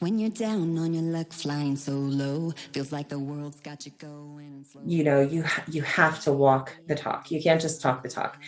When you're down on your luck, flying so low, feels like the world's got you going. You have to walk the talk. You can't just talk the talk.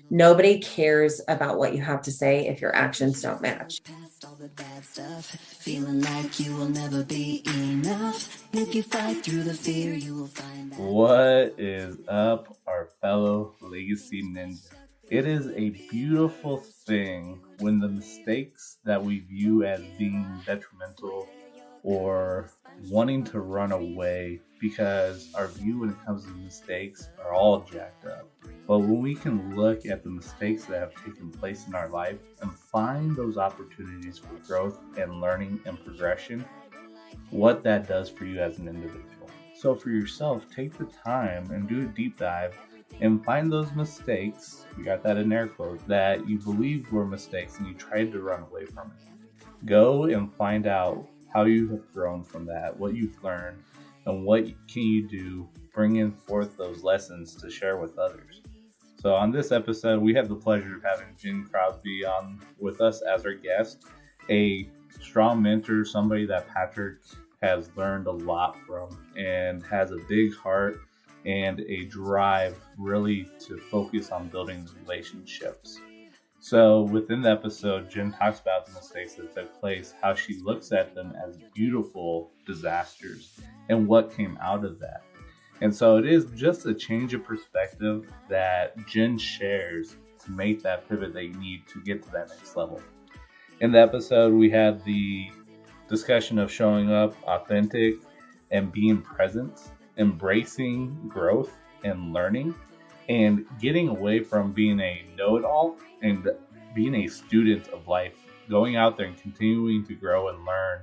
Nobody cares about what you have to say if your actions don't match. Past all the bad stuff, feeling like you will never be enough. If you fight through the fear, you will find that. What is up, our fellow legacy ninja? It is a beautiful thing when the mistakes that we view as being detrimental or wanting to run away, because our view when it comes to mistakes are all jacked up. But when we can look at the mistakes that have taken place in our life and find those opportunities for growth and learning and progression, what that does for you as an individual. So for yourself, take the time and do a deep dive and find those mistakes, we got that in air quotes, that you believe were mistakes and you tried to run away from it. Go and find out how you have grown from that, what you've learned, and what can you do, bringing forth those lessons to share with others. So on this episode, we have the pleasure of having Jen Crosby on with us as our guest, a strong mentor, somebody that Patrick has learned a lot from and has a big heart and a drive really to focus on building relationships. So within the episode, Jen talks about the mistakes that took place, how she looks at them as beautiful disasters, and what came out of that. And so it is just a change of perspective that Jen shares to make that pivot that you need to get to that next level. In the episode, we had the discussion of showing up authentic and being present, embracing growth and learning, and getting away from being a know-it-all and being a student of life, going out there and continuing to grow and learn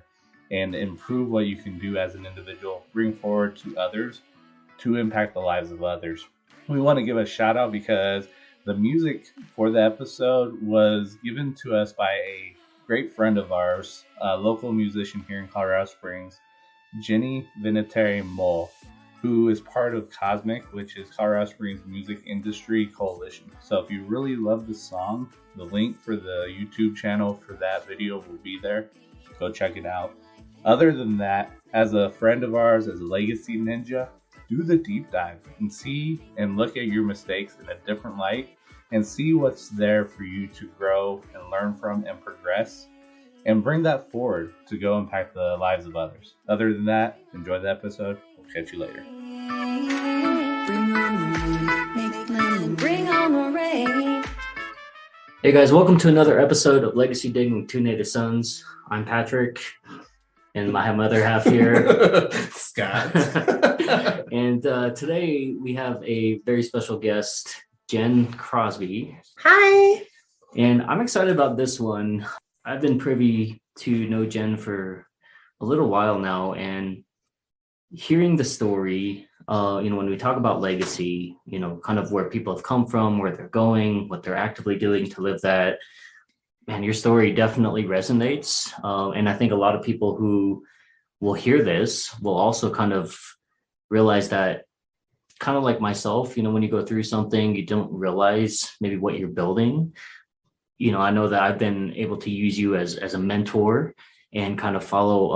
and improve what you can do as an individual, bring forward to others to impact the lives of others. We want to give a shout out because the music for the episode was given to us by a great friend of ours, a local musician here in Colorado Springs, Jenny Vinatieri Mole, who is part of Cosmic, which is Colorado Springs Music Industry Coalition. So if you really love the song, the link for the YouTube channel for that video will be there. Go check it out. Other than that, as a friend of ours, as a legacy ninja, do the deep dive and see and look at your mistakes in a different light and see what's there for you to grow and learn from and progress and bring that forward to go impact the lives of others. Other than that, enjoy the episode. We'll catch you later. Bring on the rain. Hey guys, welcome to another episode of Legacy Digging with Two Native Sons. I'm Patrick, and I have my other half here, Scott. And today we have a very special guest, Jen Crosby. Hi. And I'm excited about this one. I've been privy to know Jen for a little while now, and hearing the story, when we talk about legacy, kind of where people have come from, where they're going, what they're actively doing to live that, man, your story definitely resonates. And I think a lot of people who will hear this will also kind of realize that, kind of like myself, when you go through something, you don't realize maybe what you're building. I know that I've been able to use you as a mentor and kind of follow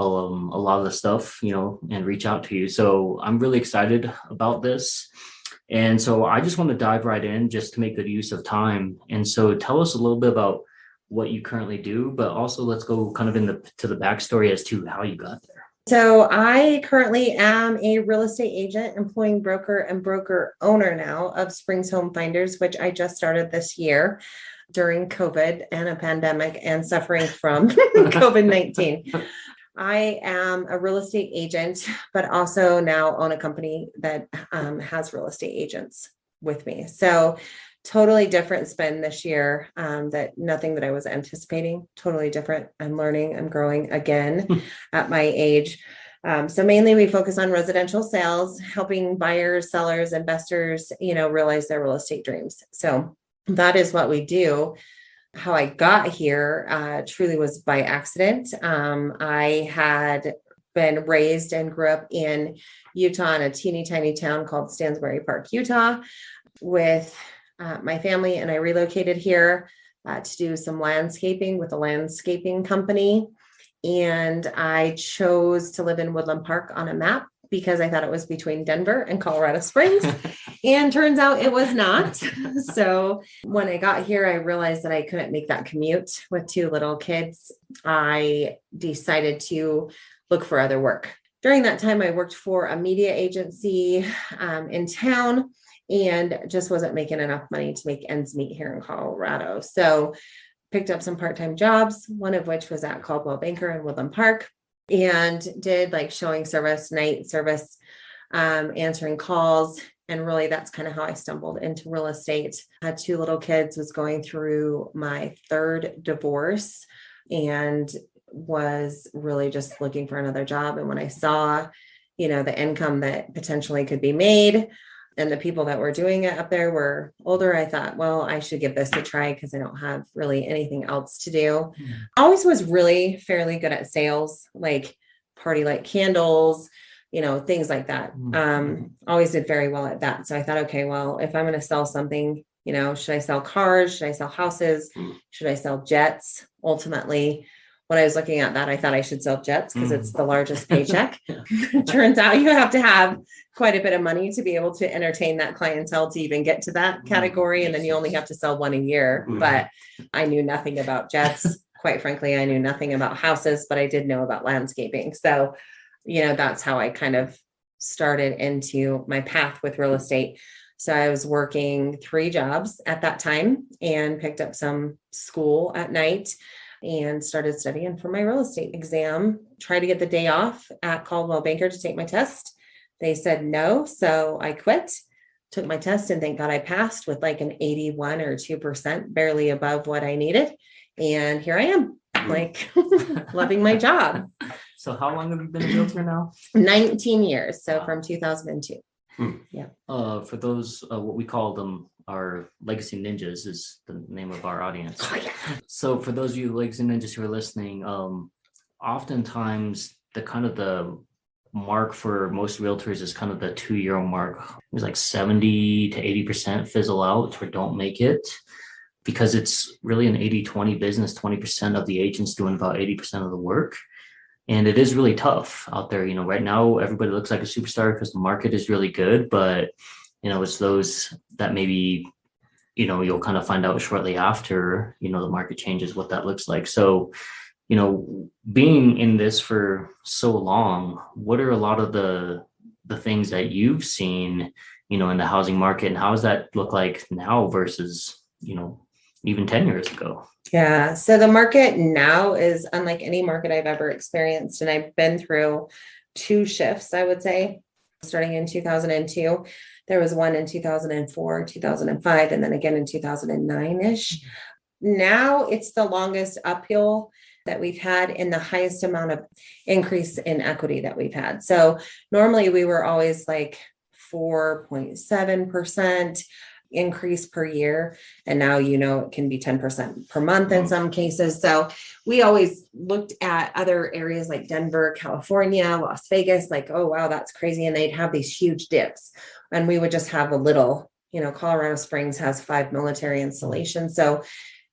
a lot of the stuff, and reach out to you. So I'm really excited about this. And so I just want to dive right in just to make good use of time. And so tell us a little bit about what you currently do, but also let's go kind of to the backstory as to how you got there. So I currently am a real estate agent, employing broker and broker owner now of Springs Home Finders, which I just started this year during COVID and a pandemic and suffering from COVID-19. I am a real estate agent, but also now own a company that has real estate agents with me. So totally different spin this year, that nothing that I was anticipating, totally different. I'm learning, I'm growing again at my age. So mainly we focus on residential sales, helping buyers, sellers, investors, realize their real estate dreams. So that is what we do. How I got here truly was by accident. I had been raised and grew up in Utah in a teeny tiny town called Stansbury Park, Utah, with my family, and I relocated here to do some landscaping with a landscaping company. And I chose to live in Woodland Park on a map because I thought it was between Denver and Colorado Springs. And turns out it was not. So when I got here, I realized that I couldn't make that commute with 2 little kids. I decided to look for other work. During that time, I worked for a media agency in town and just wasn't making enough money to make ends meet here in Colorado. So picked up some part-time jobs, one of which was at Caldwell Banker in Woodland Park, and did like showing service, night service, answering calls. And really, that's kind of how I stumbled into real estate. I had 2 little kids, was going through my 3rd divorce, and was really just looking for another job. And when I saw, the income that potentially could be made, and the people that were doing it up there were older, I thought, well, I should give this a try because I don't have really anything else to do. I always was really fairly good at sales, like party light candles, things like that. Always did very well at that. So I thought, okay, well, if I'm going to sell something, should I sell cars? Should I sell houses? Should I sell jets? Ultimately, when I was looking at that, I thought I should sell jets because it's the largest paycheck. Turns out you have to have quite a bit of money to be able to entertain that clientele to even get to that category. And then you only have to sell 1 a year. But I knew nothing about jets. Quite frankly, I knew nothing about houses, but I did know about landscaping. So, that's how I kind of started into my path with real estate. So I was working 3 jobs at that time and picked up some school at night and started studying for my real estate exam. Tried to get the day off at Caldwell Banker to take my test. They said no, so I quit, took my test, and thank God I passed with like an 81 or 2%, barely above what I needed. And here I am, like loving my job. So how long have you been a realtor now? 19 years. So from 2002. Yeah. For those, what we call them, our legacy ninjas is the name of our audience. Oh, yeah. So for those of you legacy ninjas who are listening, oftentimes the mark for most realtors is kind of the 2-year mark. It was like 70 to 80% fizzle out or don't make it, because it's really an 80-20 business. 20% of the agents doing about 80% of the work. And it is really tough out there. Right now, everybody looks like a superstar because the market is really good, but it's those that maybe, you'll kind of find out shortly after, the market changes, what that looks like. So, being in this for so long, what are a lot of the things that you've seen, in the housing market, and how does that look like now versus, even 10 years ago? Yeah. So the market now is unlike any market I've ever experienced. And I've been through 2 shifts, I would say, starting in 2002. There was one in 2004, 2005, and then again in 2009-ish. Now it's the longest uphill that we've had and the highest amount of increase in equity that we've had. So normally we were always like 4.7% increase per year. And now, it can be 10% per month in some cases. So we always looked at other areas like Denver, California, Las Vegas, like, oh, wow, that's crazy. And they'd have these huge dips. And we would just have a little, Colorado Springs has 5 military installations. So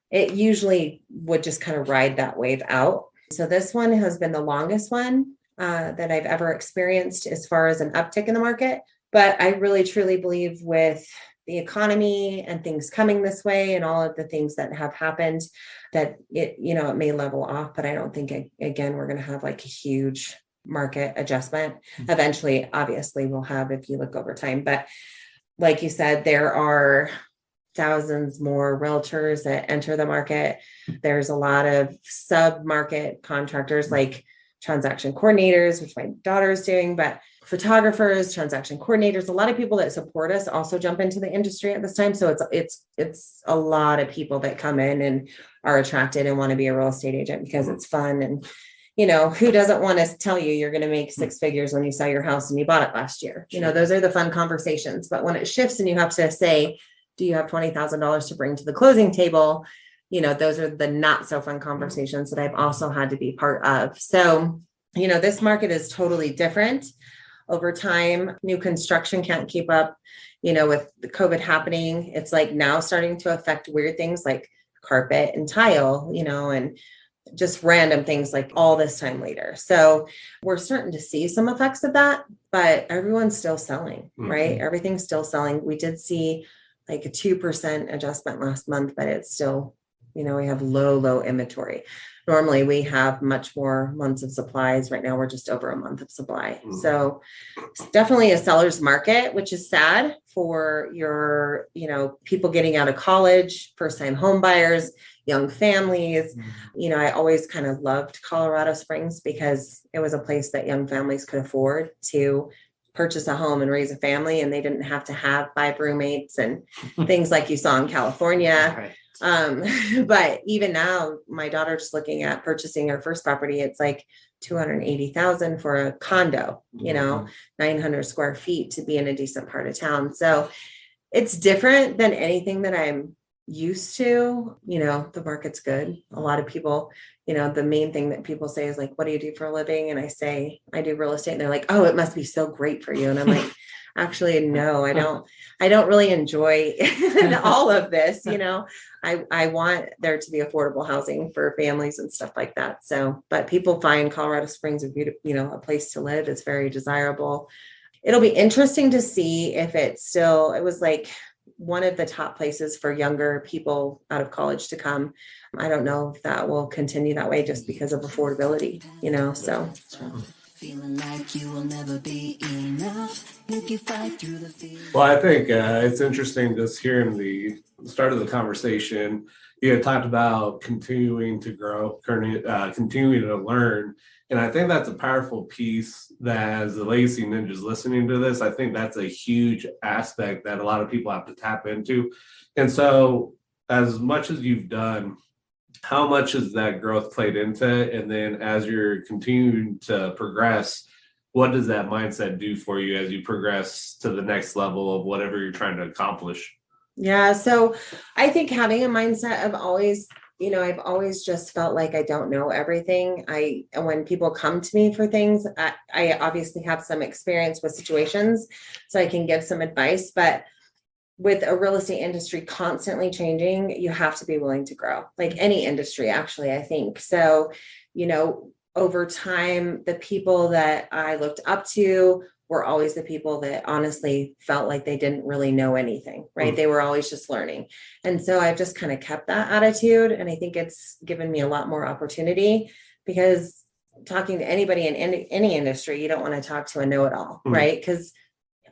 it usually would just kind of ride that wave out. So this one has been the longest one that I've ever experienced as far as an uptick in the market. But I really, truly believe with the economy and things coming this way and all of the things that have happened that it may level off, but I don't think again, we're going to have like a huge market adjustment. Eventually, obviously we'll have, if you look over time, but like you said, there are thousands more realtors that enter the market. There's a lot of sub-market contractors like transaction coordinators, which my daughter is doing, but photographers, transaction coordinators, a lot of people that support us also jump into the industry at this time. So it's a lot of people that come in and are attracted and want to be a real estate agent because it's fun. And, who doesn't want to tell you you're going to make 6 figures when you sell your house and you bought it last year? Those are the fun conversations. But when it shifts and you have to say, do you have $20,000 to bring to the closing table? Those are the not so fun conversations that I've also had to be part of. So, this market is totally different over time. New construction can't keep up, with the COVID happening. It's like now starting to affect weird things like carpet and tile, and just random things like all this time later. So we're starting to see some effects of that, but everyone's still selling, right? Everything's still selling. We did see like a 2% adjustment last month, but it's still, we have low inventory. Normally we have much more months of supplies. Right now we're just over a month of supply. So it's definitely a seller's market, which is sad for your, people getting out of college, first time home buyers, young families. I always kind of loved Colorado Springs because it was a place that young families could afford to purchase a home and raise a family, and they didn't have to have 5 roommates and things like you saw in California. Right. But even now, my daughter just looking at purchasing her first property, it's like 280,000 for a condo, 900 square feet to be in a decent part of town. So it's different than anything that I'm used to. The market's good. A lot of people, the main thing that people say is like, what do you do for a living? And I say, I do real estate. And they're like, oh, it must be so great for you. And I'm like, actually, no, I don't really enjoy all of this. I want there to be affordable housing for families and stuff like that. So, but people find Colorado Springs a beautiful, a place to live. It's very desirable. It'll be interesting to see if it was like one of the top places for younger people out of college to come. I don't know if that will continue that way just because of affordability, so. Feeling like you will never be enough if you fight through the fear. Well, I think it's interesting just hearing the start of the conversation. You had talked about continuing to grow, continuing to learn. And I think that's a powerful piece that as the Legacy Ninjas listening to this, I think that's a huge aspect that a lot of people have to tap into. And so as much as you've done, how much has that growth played into it? And then as you're continuing to progress, what does that mindset do for you as you progress to the next level of whatever you're trying to accomplish? Yeah. So I think having a mindset of always, I've always just felt like I don't know everything. When people come to me for things, I obviously have some experience with situations, so I can give some advice, but with a real estate industry constantly changing, you have to be willing to grow, like any industry, actually, I think. So, over time, the people that I looked up to were always the people that honestly felt like they didn't really know anything, right? They were always just learning. And so I've just kind of kept that attitude. And I think it's given me a lot more opportunity, because talking to anybody in any industry, you don't want to talk to a know-it-all, right? Because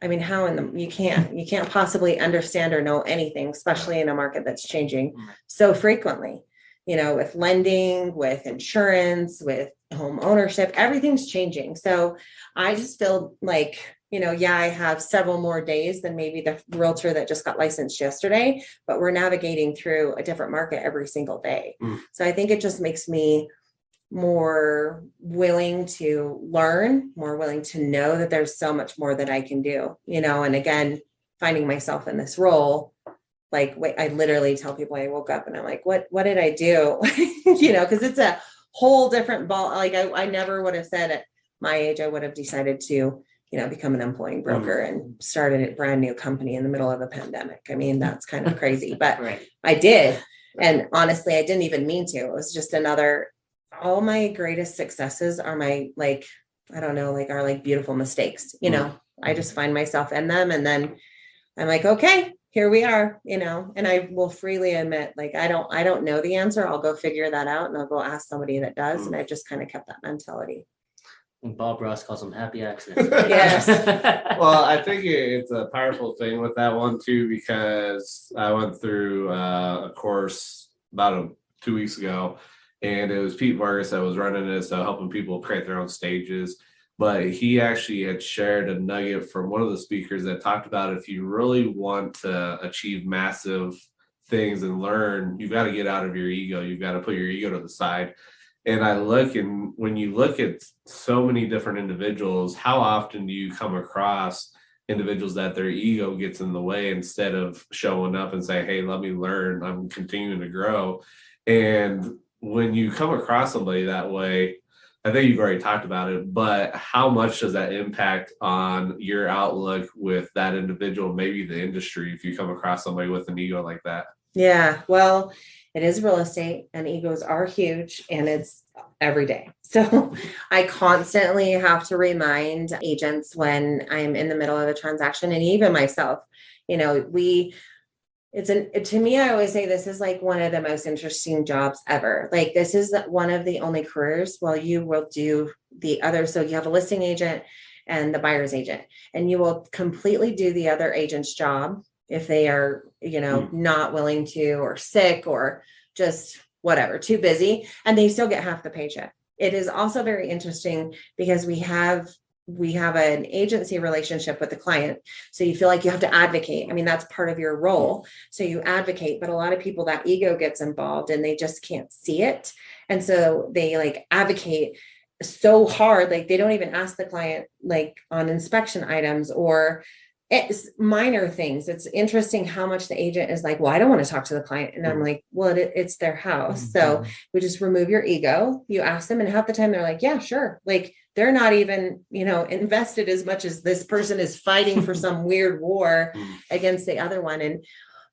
how you can't possibly understand or know anything, especially in a market that's changing so frequently, with lending, with insurance, with home ownership, everything's changing. So I just feel like, I have several more days than maybe the realtor that just got licensed yesterday, but we're navigating through a different market every single day. So I think it just makes me more willing to learn, more willing to know that there's so much more that I can do, and again, finding myself in this role, like, I literally tell people I woke up and I'm like, what did I do? Because it's a whole different ball. Like I never would have said at my age, I would have decided to, become an employing broker and started a brand new company in the middle of a pandemic. That's kind of crazy, but right. I did. And honestly, I didn't even mean to. It was just all my greatest successes are my, are beautiful mistakes. I just find myself in them, and then I'm like, okay, here we are, and I will freely admit, like, I don't know the answer. I'll go figure that out, and I'll go ask somebody that does. And I've just kind of kept that mentality. And Bob Ross calls them happy accidents. Yes. Well, I think it's a powerful thing with that one too, because I went through a course about 2 weeks ago, and it was Pete Vargas that was running it, so helping people create their own stages. But he actually had shared a nugget from one of the speakers that talked about, if you really want to achieve massive things and learn, you've got to get out of your ego. You've got to put your ego to the side. And when you look at so many different individuals, how often do you come across individuals that their ego gets in the way instead of showing up and say, hey, let me learn, I'm continuing to grow. And when you come across somebody that way, I think you've already talked about it, but how much does that impact on your outlook with that individual, maybe the industry, if you come across somebody with an ego like that? Yeah, well, it is real estate and egos are huge and it's every day. So I constantly have to remind agents when I'm in the middle of a transaction and even myself, to me, I always say this is like one of the most interesting jobs ever. Like this is one of the only careers, well, you will do the other. So you have a listing agent and the buyer's agent, and you will completely do the other agent's job if they are, not willing to, or sick, or just whatever, too busy, and they still get half the paycheck. It is also very interesting because we have an agency relationship with the client. So you feel like you have to advocate. I mean, that's part of your role. So you advocate, but a lot of people, that ego gets involved and they just can't see it. And so they like advocate so hard, like they don't even ask the client like on inspection items or it's minor things. It's interesting how much the agent is like, well, I don't want to talk to the client. And I'm like, well, it's their house. So we just remove your ego. You ask them, and half the time they're like, yeah, sure. Like they're not even, invested as much as this person is fighting for some weird war against the other one. And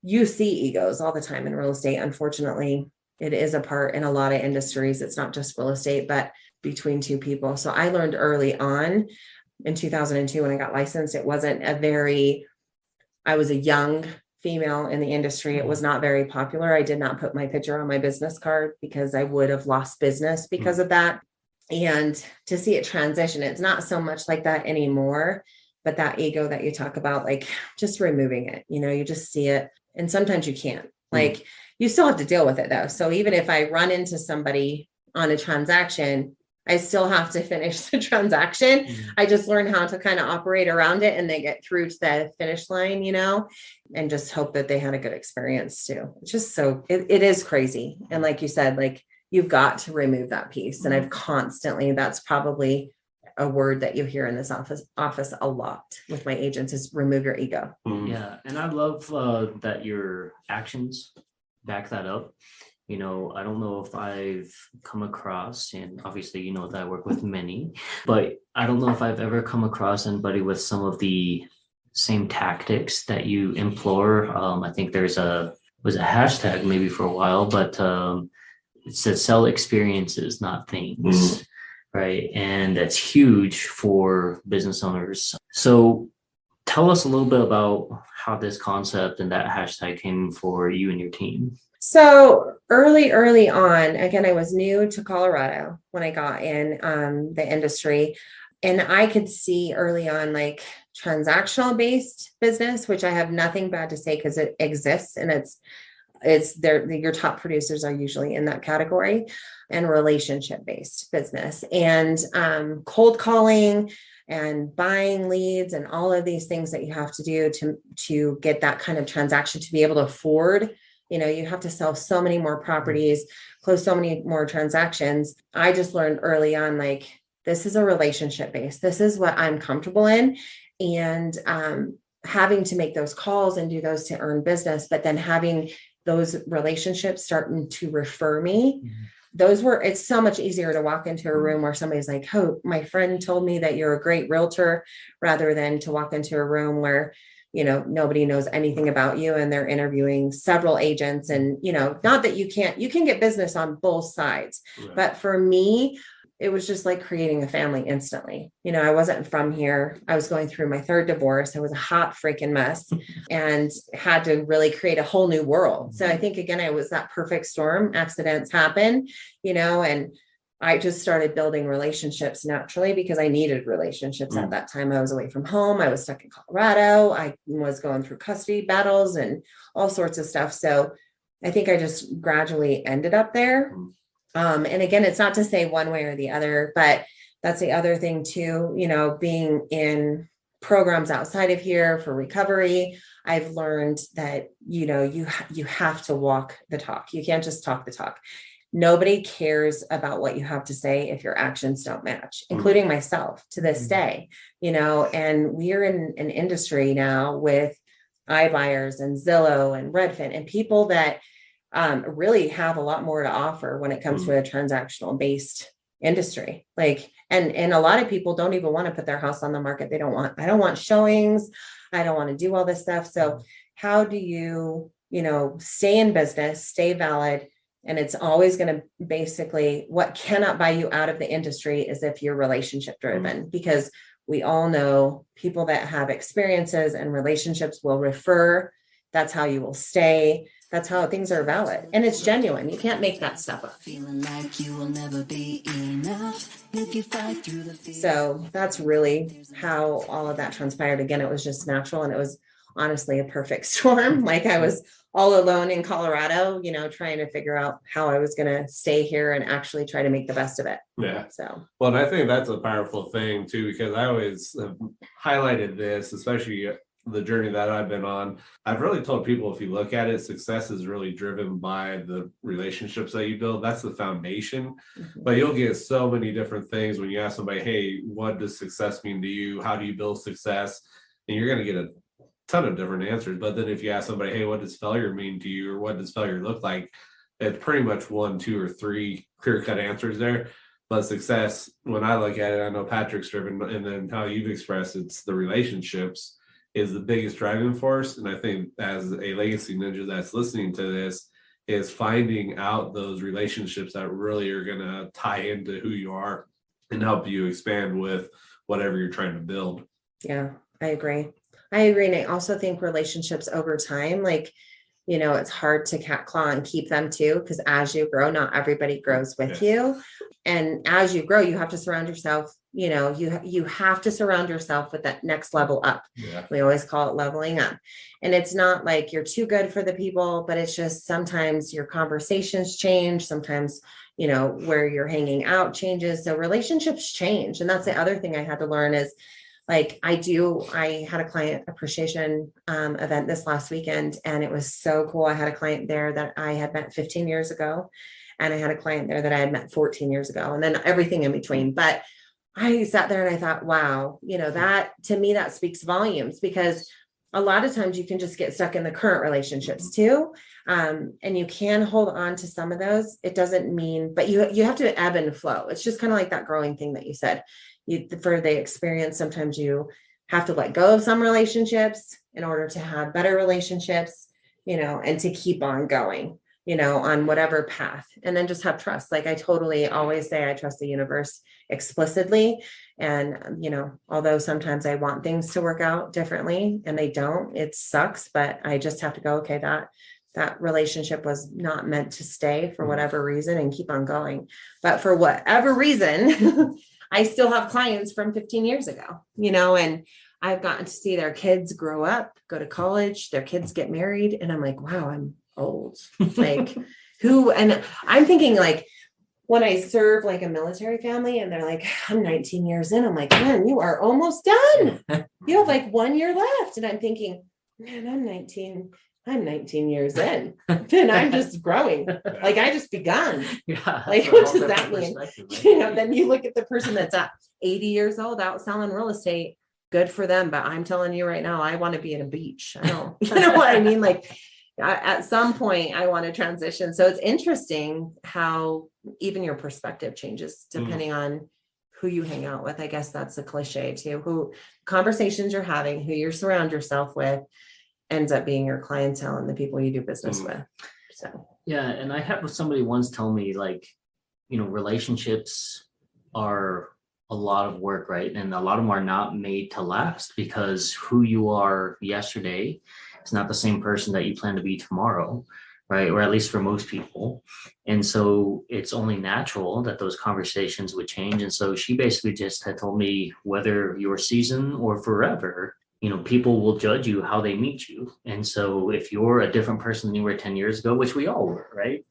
you see egos all the time in real estate. Unfortunately, it is a part in a lot of industries. It's not just real estate, but between two people. So I learned early on in 2002 when I got licensed, I was a young female in the industry. It was not very popular. I did not put my picture on my business card because I would have lost business because of that. And to see it transition, it's not so much like that anymore, but that ego that you talk about, like just removing it, you just see it. And sometimes you can't, like you still have to deal with it though. So even if I run into somebody on a transaction, I still have to finish the transaction. I just learn how to kind of operate around it and they get through to the finish line, and just hope that they had a good experience too. It's just it is crazy. And like you said, like you've got to remove that piece. And that's probably a word that you hear in this office a lot with my agents is remove your ego. Yeah. And I love that your actions back that up. I don't know if I've come across, and obviously, that I work with many, but I don't know if I've ever come across anybody with some of the same tactics that you implore. I think was a hashtag maybe for a while, but it said sell experiences, not things, right? And that's huge for business owners. So tell us a little bit about how this concept and that hashtag came for you and your team. So early on, again, I was new to Colorado when I got in the industry, and I could see early on like transactional based business, which I have nothing bad to say because it exists and it's there. Your top producers are usually in that category, and relationship based business and cold calling and buying leads and all of these things that you have to do to get that kind of transaction to be able to afford. You have to sell so many more properties, close so many more transactions. I just learned early on, like, this is a relationship base. This is what I'm comfortable in. And having to make those calls and do those to earn business, but then having those relationships starting to refer me. It's so much easier to walk into a room where somebody's like, oh, my friend told me that you're a great realtor, rather than to walk into a room where nobody knows anything about you and they're interviewing several agents. And, not that you can get business on both sides, right. But for me, it was just like creating a family instantly. I wasn't from here. I was going through my third divorce. I was a hot freaking mess and had to really create a whole new world. So I think, again, I was that perfect storm. Accidents happen, and I just started building relationships naturally because I needed relationships at that time. I was away from home. I was stuck in Colorado. I was going through custody battles and all sorts of stuff. So I think I just gradually ended up there. And again, it's not to say one way or the other, but that's the other thing too, being in programs outside of here for recovery. I've learned that, you have to walk the talk. You can't just talk the talk. Nobody cares about what you have to say if your actions don't match, including myself to this day, and we're in an industry now with iBuyers and Zillow and Redfin and people that really have a lot more to offer when it comes to a transactional based industry. Like, and a lot of people don't even want to put their house on the market. I don't want showings. I don't want to do all this stuff. So how do you stay in business, stay valid. And it's always going to basically, what cannot buy you out of the industry is if you're relationship driven, because we all know people that have experiences and relationships will refer. That's how you will stay. That's how things are valid. And it's genuine. You can't make that stuff up. Feeling like you will never be enough if you fight through the fear. So that's really how all of that transpired. Again, it was just natural, and it was honestly a perfect storm. Like I was all alone in Colorado, trying to figure out how I was going to stay here and actually try to make the best of it. Yeah. So, well, and I think that's a powerful thing too, because I always have highlighted this, especially the journey that I've been on. I've really told people, if you look at it, success is really driven by the relationships that you build. That's the foundation. But you'll get so many different things when you ask somebody, hey, what does success mean to you? How do you build success? And you're going to get a ton of different answers. But then if you ask somebody, hey, what does failure mean to you? Or what does failure look like? It's pretty much 1, 2, or 3 clear-cut answers there. But success, when I look at it, I know Patrick's driven, and then how you've expressed it's the relationships is the biggest driving force. And I think as a legacy ninja that's listening to this, is finding out those relationships that really are going to tie into who you are and help you expand with whatever you're trying to build. Yeah, I agree. And I also think relationships over time, it's hard to cat claw and keep them too, because as you grow, not everybody grows with you. And as you grow, you have to surround yourself, you have to surround yourself with that next level up. Yeah. We always call it leveling up. And it's not like you're too good for the people, but it's just sometimes your conversations change. Sometimes, where you're hanging out changes. So relationships change. And that's the other thing I had to learn is, I had a client appreciation event this last weekend, and it was so cool. I had a client there that I had met 15 years ago, and I had a client there that I had met 14 years ago, and then everything in between. But I sat there and I thought, wow, that to me, that speaks volumes, because a lot of times you can just get stuck in the current relationships too. And you can hold on to some of those. It doesn't mean, but you have to ebb and flow. It's just kind of like that growing thing that you said. For the experience, sometimes you have to let go of some relationships in order to have better relationships, and to keep on going, on whatever path, and then just have trust. Like I totally always say, I trust the universe explicitly. And, although sometimes I want things to work out differently and they don't, it sucks, but I just have to go, okay, that relationship was not meant to stay for whatever reason, and keep on going. But for whatever reason, I still have clients from 15 years ago, and I've gotten to see their kids grow up, go to college, their kids get married. And I'm like, wow, I'm old. And I'm thinking when I serve a military family and they're like, I'm 19 years in, I'm like, man, you are almost done. You have 1 year left. And I'm thinking, man, I'm 19 years in, and I'm just growing. I just begun. Yeah. What does that mean? Then you look at the person that's at 80 years old out selling real estate. Good for them. But I'm telling you right now, I want to be in a beach. I don't, you know what I mean? At some point I want to transition. So it's interesting how even your perspective changes depending on who you hang out with. I guess that's a cliche too, who conversations you're having, who you surround yourself with, ends up being your clientele and the people you do business with. So, yeah. And I had somebody once tell me relationships are a lot of work, right? And a lot of them are not made to last, because who you are yesterday is not the same person that you plan to be tomorrow, right? Or at least for most people. And so it's only natural that those conversations would change. And so she basically just had told me, whether you're seasoned or forever, people will judge you how they meet you. And so if you're a different person than you were 10 years ago, which we all were, right?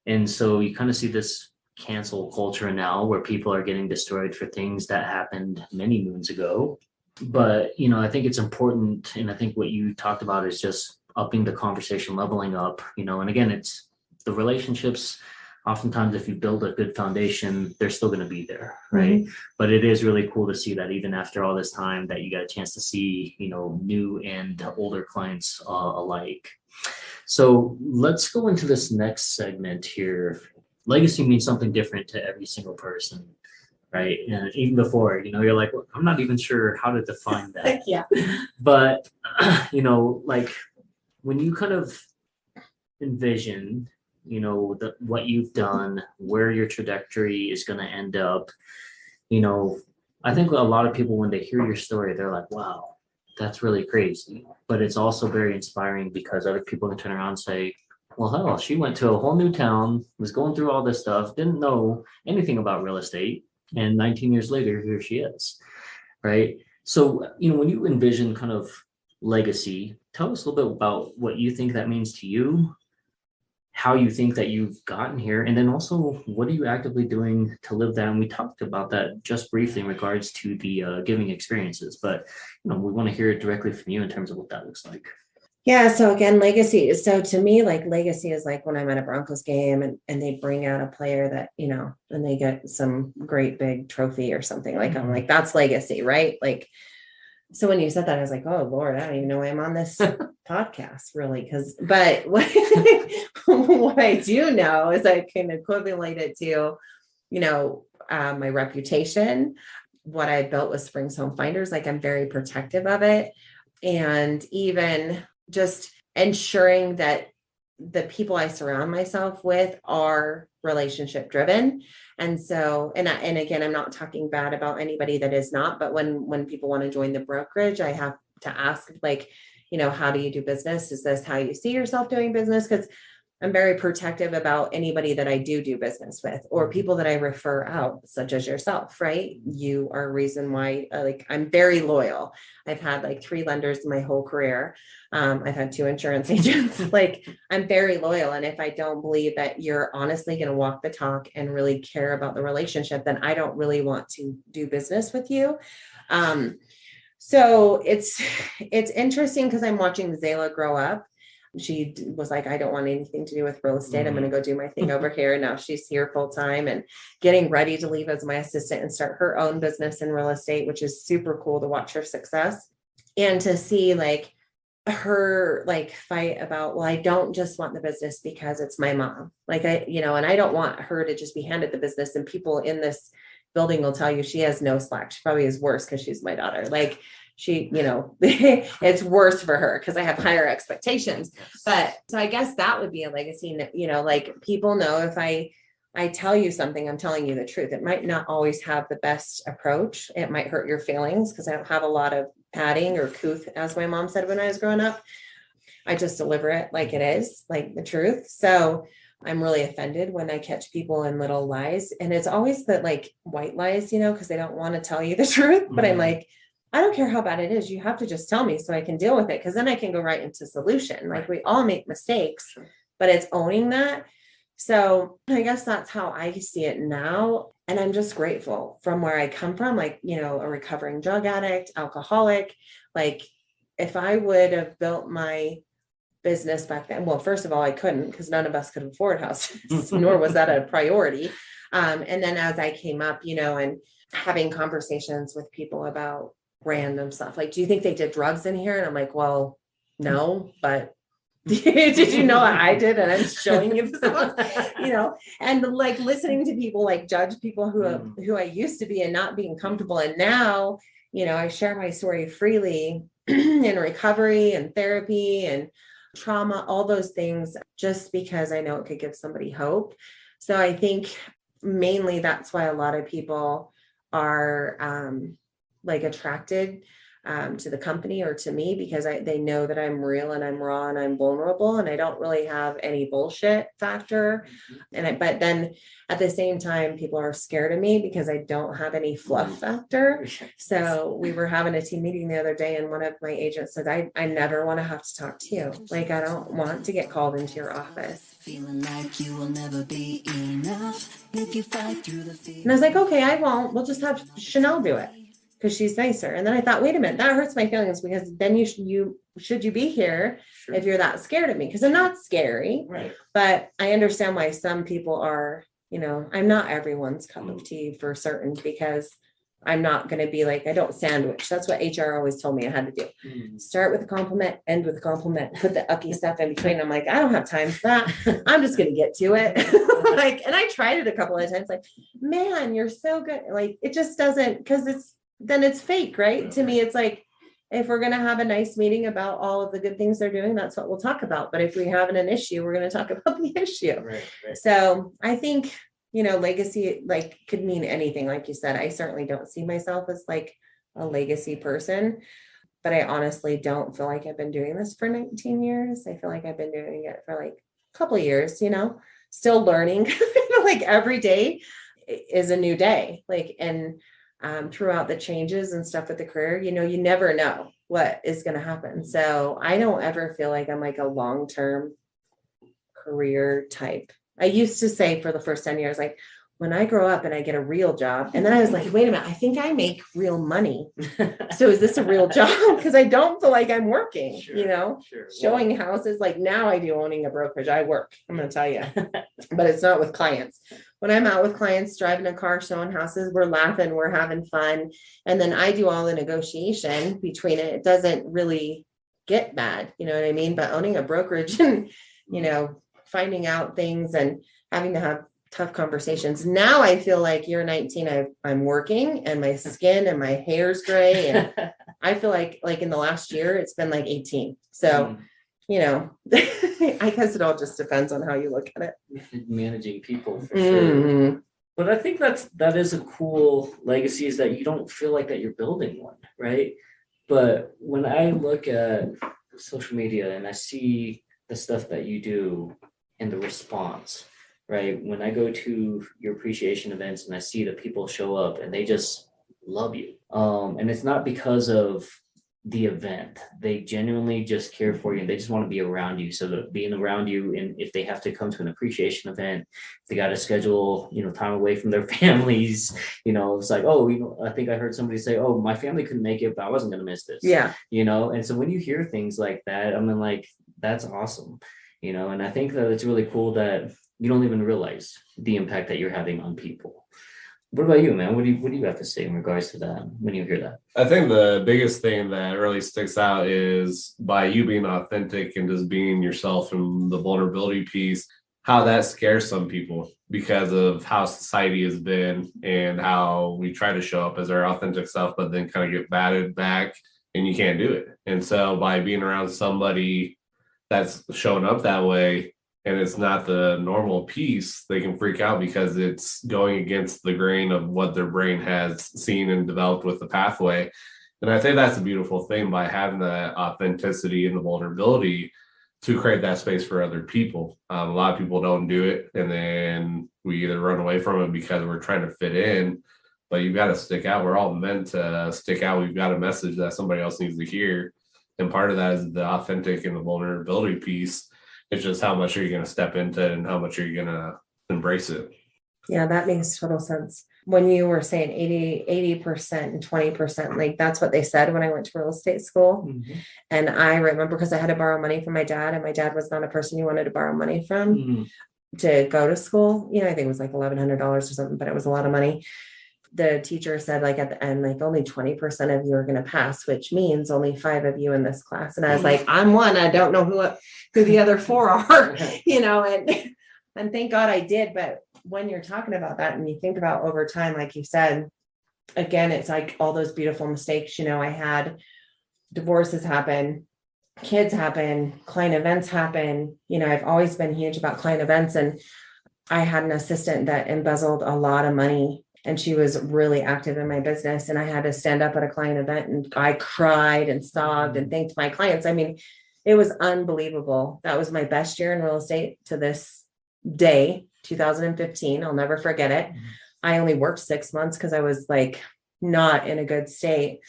And so you kind of see this cancel culture now where people are getting destroyed for things that happened many moons ago. But, I think it's important. And I think what you talked about is just upping the conversation, leveling up, and again, it's the relationships. Oftentimes, if you build a good foundation, they're still going to be there, right? But it is really cool to see that even after all this time that you got a chance to see, new and older clients alike. So let's go into this next segment here. Legacy means something different to every single person, right? And even before, you're like, well, I'm not even sure how to define that. yeah. But, when you kind of envision, what you've done, where your trajectory is going to end up, you know, I think a lot of people, when they hear your story, they're like, wow, that's really crazy. But it's also very inspiring because other people can turn around and say, well, hell, she went to a whole new town, was going through all this stuff, didn't know anything about real estate. And 19 years later, here she is. Right. So, when you envision kind of legacy, tell us a little bit about what you think that means to you, how you think that you've gotten here, and then also what are you actively doing to live that? And we talked about that just briefly in regards to the giving experiences, but we want to hear it directly from you in terms of what that looks like. Yeah. So again, legacy. So to me, like legacy is like when I'm at a Broncos game and they bring out a player that, and they get some great big trophy or something like, I'm like, that's legacy, right? Like, so when you said that, I was like, oh Lord, I don't even know why I'm on this podcast really. But what I do know is I can equivalent it to, my reputation, what I built with Springs Home Finders. Like I'm very protective of it. And even just ensuring that the people I surround myself with are relationship driven. And so, and again, I'm not talking bad about anybody that is not, but when people want to join the brokerage, I have to ask, like, how do you do business? Is this how you see yourself doing business? Because I'm very protective about anybody that I do business with or people that I refer out, such as yourself, right? You are a reason why, I'm very loyal. I've had like 3 lenders in my whole career. I've had 2 insurance agents. Like I'm very loyal. And if I don't believe that you're honestly going to walk the talk and really care about the relationship, then I don't really want to do business with you. So it's interesting because I'm watching Zayla grow up. She was like, I don't want anything to do with real estate. I'm going to go do my thing over here. And now she's here full time and getting ready to leave as my assistant and start her own business in real estate, which is super cool to watch her success and to see like her like fight about, well, I don't just want the business because it's my mom. Like and I don't want her to just be handed the business, and people in this building will tell you she has no slack. She probably is worse because she's my daughter. Like she, it's worse for her because I have higher expectations. But so I guess that would be a legacy, like people know if I tell you something, I'm telling you the truth. It might not always have the best approach. It might hurt your feelings because I don't have a lot of padding or couth, as my mom said when I was growing up. I just deliver it like it is, like the truth. So I'm really offended when I catch people in little lies. And it's always the like white lies, because they don't want to tell you the truth. But I'm like, I don't care how bad it is. You have to just tell me so I can deal with it. Cause then I can go right into solution. Like we all make mistakes, but it's owning that. So I guess that's how I see it now. And I'm just grateful from where I come from, like, a recovering drug addict, alcoholic. Like if I would have built my business back then, well, first of all, I couldn't because none of us could afford houses, nor was that a priority. And then as I came up, and having conversations with people about random stuff, like, do you think they did drugs in here? And I'm like, well, no, but did you know what I did? And I'm showing you this, and like listening to people like judge people who I used to be and not being comfortable. And now, I share my story freely in recovery and therapy and trauma, all those things, just because I know it could give somebody hope. So I think mainly that's why a lot of people are like attracted to the company or to me, because they know that I'm real and I'm raw and I'm vulnerable and I don't really have any bullshit factor. But then at the same time, people are scared of me because I don't have any fluff factor. So we were having a team meeting the other day and one of my agents said, I never want to have to talk to you. Like, I don't want to get called into your office. Feeling like you will never be enough if you fight through the fear. And I was like, okay, I won't. We'll just have Chanel do it, because she's nicer. And then I thought, wait a minute, that hurts my feelings, because then should you be here if you're that scared of me? Because I'm not scary, Right. But I understand why some people are, I'm not everyone's cup of tea for certain, because I'm not going to be like, I don't sandwich. That's what HR always told me I had to do. Start with a compliment, end with a compliment, put the ucky stuff in between. I'm like, I don't have time for that. I'm just going to get to it. And I tried it a couple of times, like, man, you're so good. Like, it just doesn't, because it's fake, right? To me, it's like, if we're going to have a nice meeting about all of the good things they're doing, that's what we'll talk about. But if we have an issue, we're going to talk about the issue. Right. So I think, legacy like could mean anything. Like you said, I certainly don't see myself as like a legacy person, but I honestly don't feel like I've been doing this for 19 years. I feel like I've been doing it for like a couple of years, still learning. Like every day is a new day. Like, and throughout the changes and stuff with the career, you never know what is going to happen. So I don't ever feel like I'm like a long-term career type. I used to say for the first 10 years, like when I grow up and I get a real job, and then I was like, wait a minute, I think I make real money. So is this a real job? Because I don't feel like I'm working, Sure. showing houses. Like now I do owning a brokerage. I work, I'm going to tell you, but it's not with clients. When I'm out with clients, driving a car, showing houses, we're laughing, we're having fun. And then I do all the negotiation between it. It doesn't really get bad. You know what I mean? But owning a brokerage and, finding out things and having to have tough conversations. Now I feel like you're 19, I'm working and my skin and my hair's gray. And I feel like in the last year, it's been like 18. So, I guess it all just depends on how you look at it. Managing people for sure. But I think that is a cool legacy, is that you don't feel like that you're building one, right? But when I look at social media and I see the stuff that you do and the response, right? When I go to your appreciation events and I see that people show up and they just love you. And it's not because of the event. They genuinely just care for you and they just want to be around you. So that being around you, and if they have to come to an appreciation event, they got to schedule, time away from their families, it's like, I think I heard somebody say, oh, my family couldn't make it, but I wasn't going to miss this. Yeah. And so when you hear things like that, I mean, like, that's awesome. And I think that it's really cool that you don't even realize the impact that you're having on people. What about you, man? What do you have to say in regards to that when you hear that? I think the biggest thing that really sticks out is by you being authentic and just being yourself and the vulnerability piece, how that scares some people because of how society has been and how we try to show up as our authentic self, but then kind of get batted back and you can't do it. And so by being around somebody that's showing up that way and it's not the normal piece, they can freak out because it's going against the grain of what their brain has seen and developed with the pathway. And I think that's a beautiful thing by having that authenticity and the vulnerability to create that space for other people. A lot of people don't do it, and then we either run away from it because we're trying to fit in, but you've got to stick out. We're all meant to stick out. We've got a message that somebody else needs to hear. And part of that is the authentic and the vulnerability piece. It's just how much are you going to step into it and how much are you going to embrace it? Yeah, that makes total sense. When you were saying 80% and 20%, like that's what they said when I went to real estate school. Mm-hmm. And I remember because I had to borrow money from my dad, and my dad was not a person you wanted to borrow money from to go to school. I think it was like $1,100 or something, but it was a lot of money. The teacher said, like at the end, like only 20% of you are going to pass, which means only 5 of you in this class. And I was like, I'm one. I don't know who the other 4 are, and thank God I did. But when you're talking about that and you think about over time, like you said, again, it's like all those beautiful mistakes. I had divorces happen, kids happen, client events happen. I've always been huge about client events, and I had an assistant that embezzled a lot of money. And she was really active in my business. And I had to stand up at a client event and I cried and sobbed and thanked my clients. I mean, it was unbelievable. That was my best year in real estate to this day, 2015. I'll never forget it. I only worked 6 months because I was like not in a good state,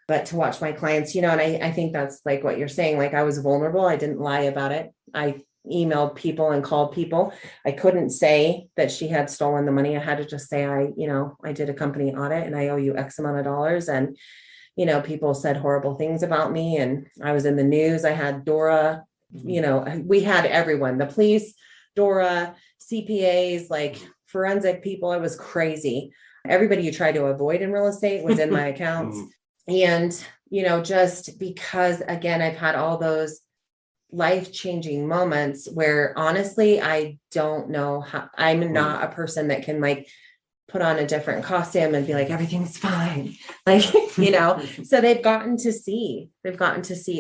but to watch my clients, and I think that's like what you're saying. Like I was vulnerable. I didn't lie about it. I emailed people and called people. I couldn't say that she had stolen the money. I had to just say, I did a company audit and I owe you X amount of dollars. And, people said horrible things about me, and I was in the news. I had Dora, we had everyone, the police, Dora, CPAs, like forensic people. It was crazy. Everybody you try to avoid in real estate was in my accounts. And, just because, again, I've had all those life-changing moments where honestly, I don't know how. I'm not a person that can like put on a different costume and be like, everything's fine. Like, so they've gotten to see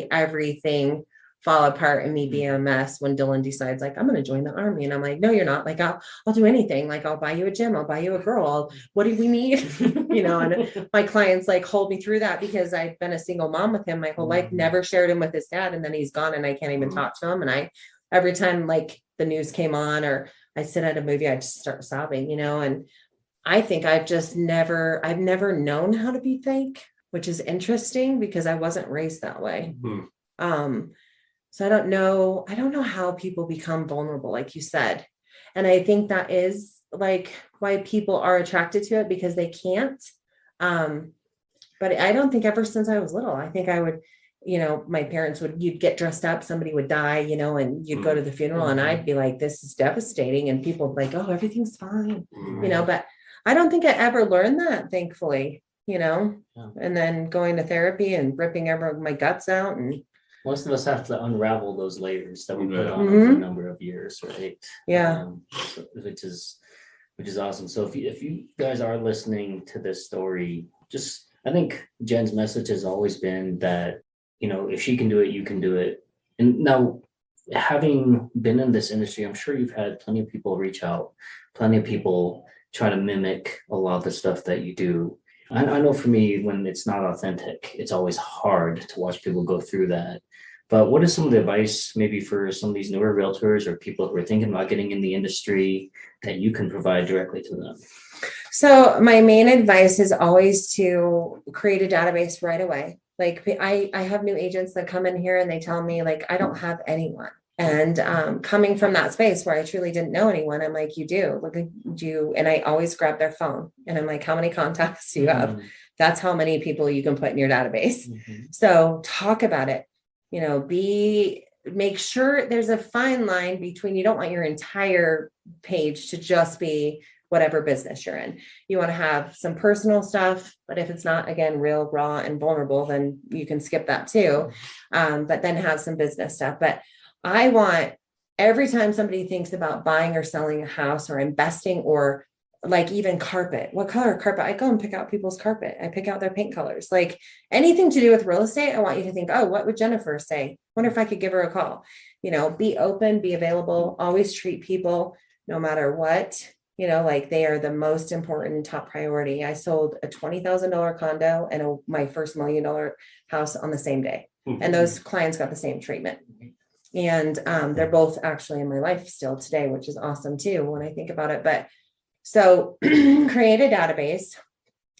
everything fall apart and me being a mess when Dylan decides like, I'm going to join the army. And I'm like, no, you're not. Like, I'll do anything. Like, I'll buy you a gym. I'll buy you a girl. What do we need? And my clients like hold me through that because I've been a single mom with him my whole life, never shared him with his dad. And then he's gone and I can't even talk to him. And every time like the news came on or I sit at a movie, I just start sobbing, and I think I've never known how to be fake, which is interesting because I wasn't raised that way. So I don't know how people become vulnerable, like you said. And I think that is like why people are attracted to it because they can't. But I don't think ever since I was little, I think I would, my parents you'd get dressed up, somebody would die, and you'd go to the funeral and I'd be like, this is devastating. And people would be like, oh, everything's fine, but I don't think I ever learned that, thankfully, and then going to therapy and ripping my guts out. And most of us have to unravel those layers that we put on for a number of years, right? Yeah. Which is awesome. So if you guys are listening to this story, I think Jen's message has always been that, if she can do it, you can do it. And now, having been in this industry, I'm sure you've had plenty of people reach out, plenty of people try to mimic a lot of the stuff that you do. I know for me, when it's not authentic, it's always hard to watch people go through that. But what is some of the advice maybe for some of these newer realtors or people who are thinking about getting in the industry that you can provide directly to them? So my main advice is always to create a database right away. Like I have new agents that come in here and they tell me like, I don't have anyone. And coming from that space where I truly didn't know anyone, I'm like, you do. Look at you. And I always grab their phone and I'm like, how many contacts do you have? That's how many people you can put in your database. So talk about it, make sure there's a fine line between, you don't want your entire page to just be whatever business you're in. You want to have some personal stuff, but if it's not, again, real, raw and vulnerable, then you can skip that too. But then have some business stuff. But I want every time somebody thinks about buying or selling a house or investing or like even carpet, what color carpet, I go and pick out people's carpet. I pick out their paint colors, like anything to do with real estate. I want you to think, oh, what would Jennifer say? Wonder if I could give her a call, be open, be available, always treat people no matter what, like they are the most important top priority. I sold a $20,000 condo and my first $1 million house on the same day. And those clients got the same treatment. And they're both actually in my life still today, which is awesome too, when I think about it. But so create a database,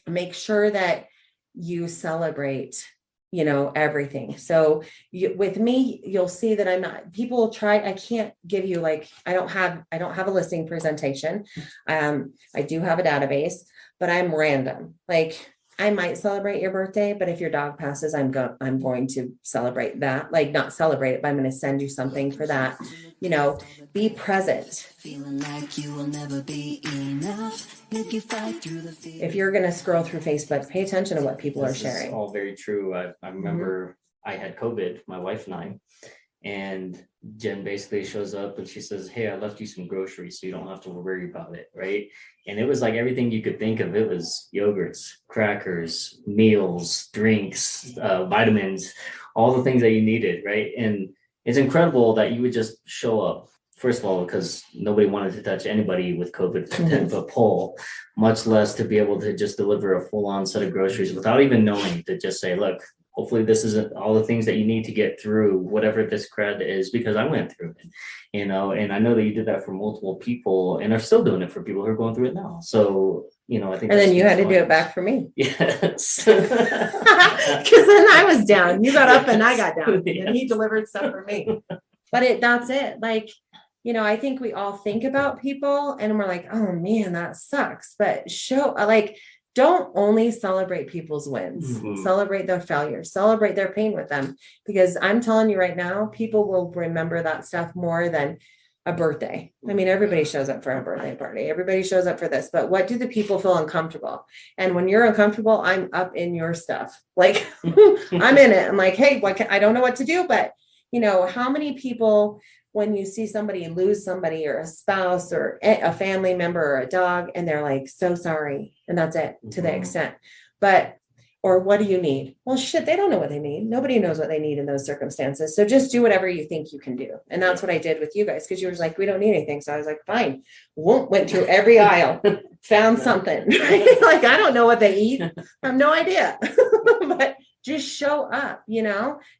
make sure that you celebrate, everything. So with me, you'll see that I can't give you I don't have a listing presentation. I do have a database, but I'm random. Like I might celebrate your birthday, but if your dog passes, I'm going to celebrate that. Like not celebrate it, but I'm going to send you something for that. Be present. Feeling like you will never be enough if you fight through the fear. If you're going to scroll through Facebook, pay attention to what people are sharing. It's all very true. I remember I had COVID, my wife and I, and Jen basically shows up and she says, hey, I left you some groceries so you don't have to worry about it, right? And it was like everything you could think of. It was yogurts, crackers, meals, drinks, vitamins, all the things that you needed, right? And it's incredible that you would just show up. First of all, because nobody wanted to touch anybody with COVID 10-foot pole, much less to be able to just deliver a full-on set of groceries without even knowing, to just say, look, hopefully this isn't all the things that you need to get through whatever this crud is, because I went through it, and I know that you did that for multiple people and are still doing it for people who are going through it now. So, I think. And then you had to do it back for me. Yes. Because then I was down. You got up and I got down. Yeah. And he delivered stuff for me. But that's it. Like, I think we all think about people and we're like, oh man, that sucks. But don't only celebrate people's wins, celebrate their failures, celebrate their pain with them. Because I'm telling you right now, people will remember that stuff more than a birthday. I mean, everybody shows up for a birthday party. Everybody shows up for this, but what do the people feel uncomfortable? And when you're uncomfortable, I'm up in your stuff. Like I'm in it. I'm like, hey, I don't know what to do, but how many people when you see somebody lose somebody or a spouse or a family member or a dog, and they're like, so sorry. And that's it to the extent. But, or what do you need? Well, shit, they don't know what they need. Nobody knows what they need in those circumstances. So just do whatever you think you can do. And that's what I did with you guys, because you were like, we don't need anything. So I was like, fine. Went through every aisle, found something. Like, I don't know what they eat. I have no idea. But just show up,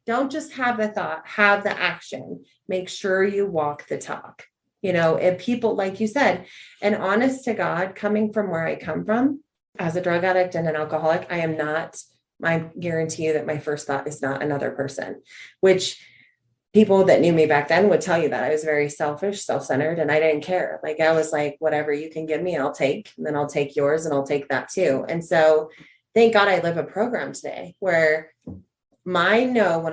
don't just have the thought, have the action. Make sure you walk the talk. If people, like you said, and honest to God, coming from where I come from as a drug addict and an alcoholic, I guarantee you that my first thought is not another person, which people that knew me back then would tell you that I was very selfish, self-centered, and I didn't care. Like, I was like, whatever you can give me, I'll take, and then I'll take yours and I'll take that too. And so thank God I live a program today where when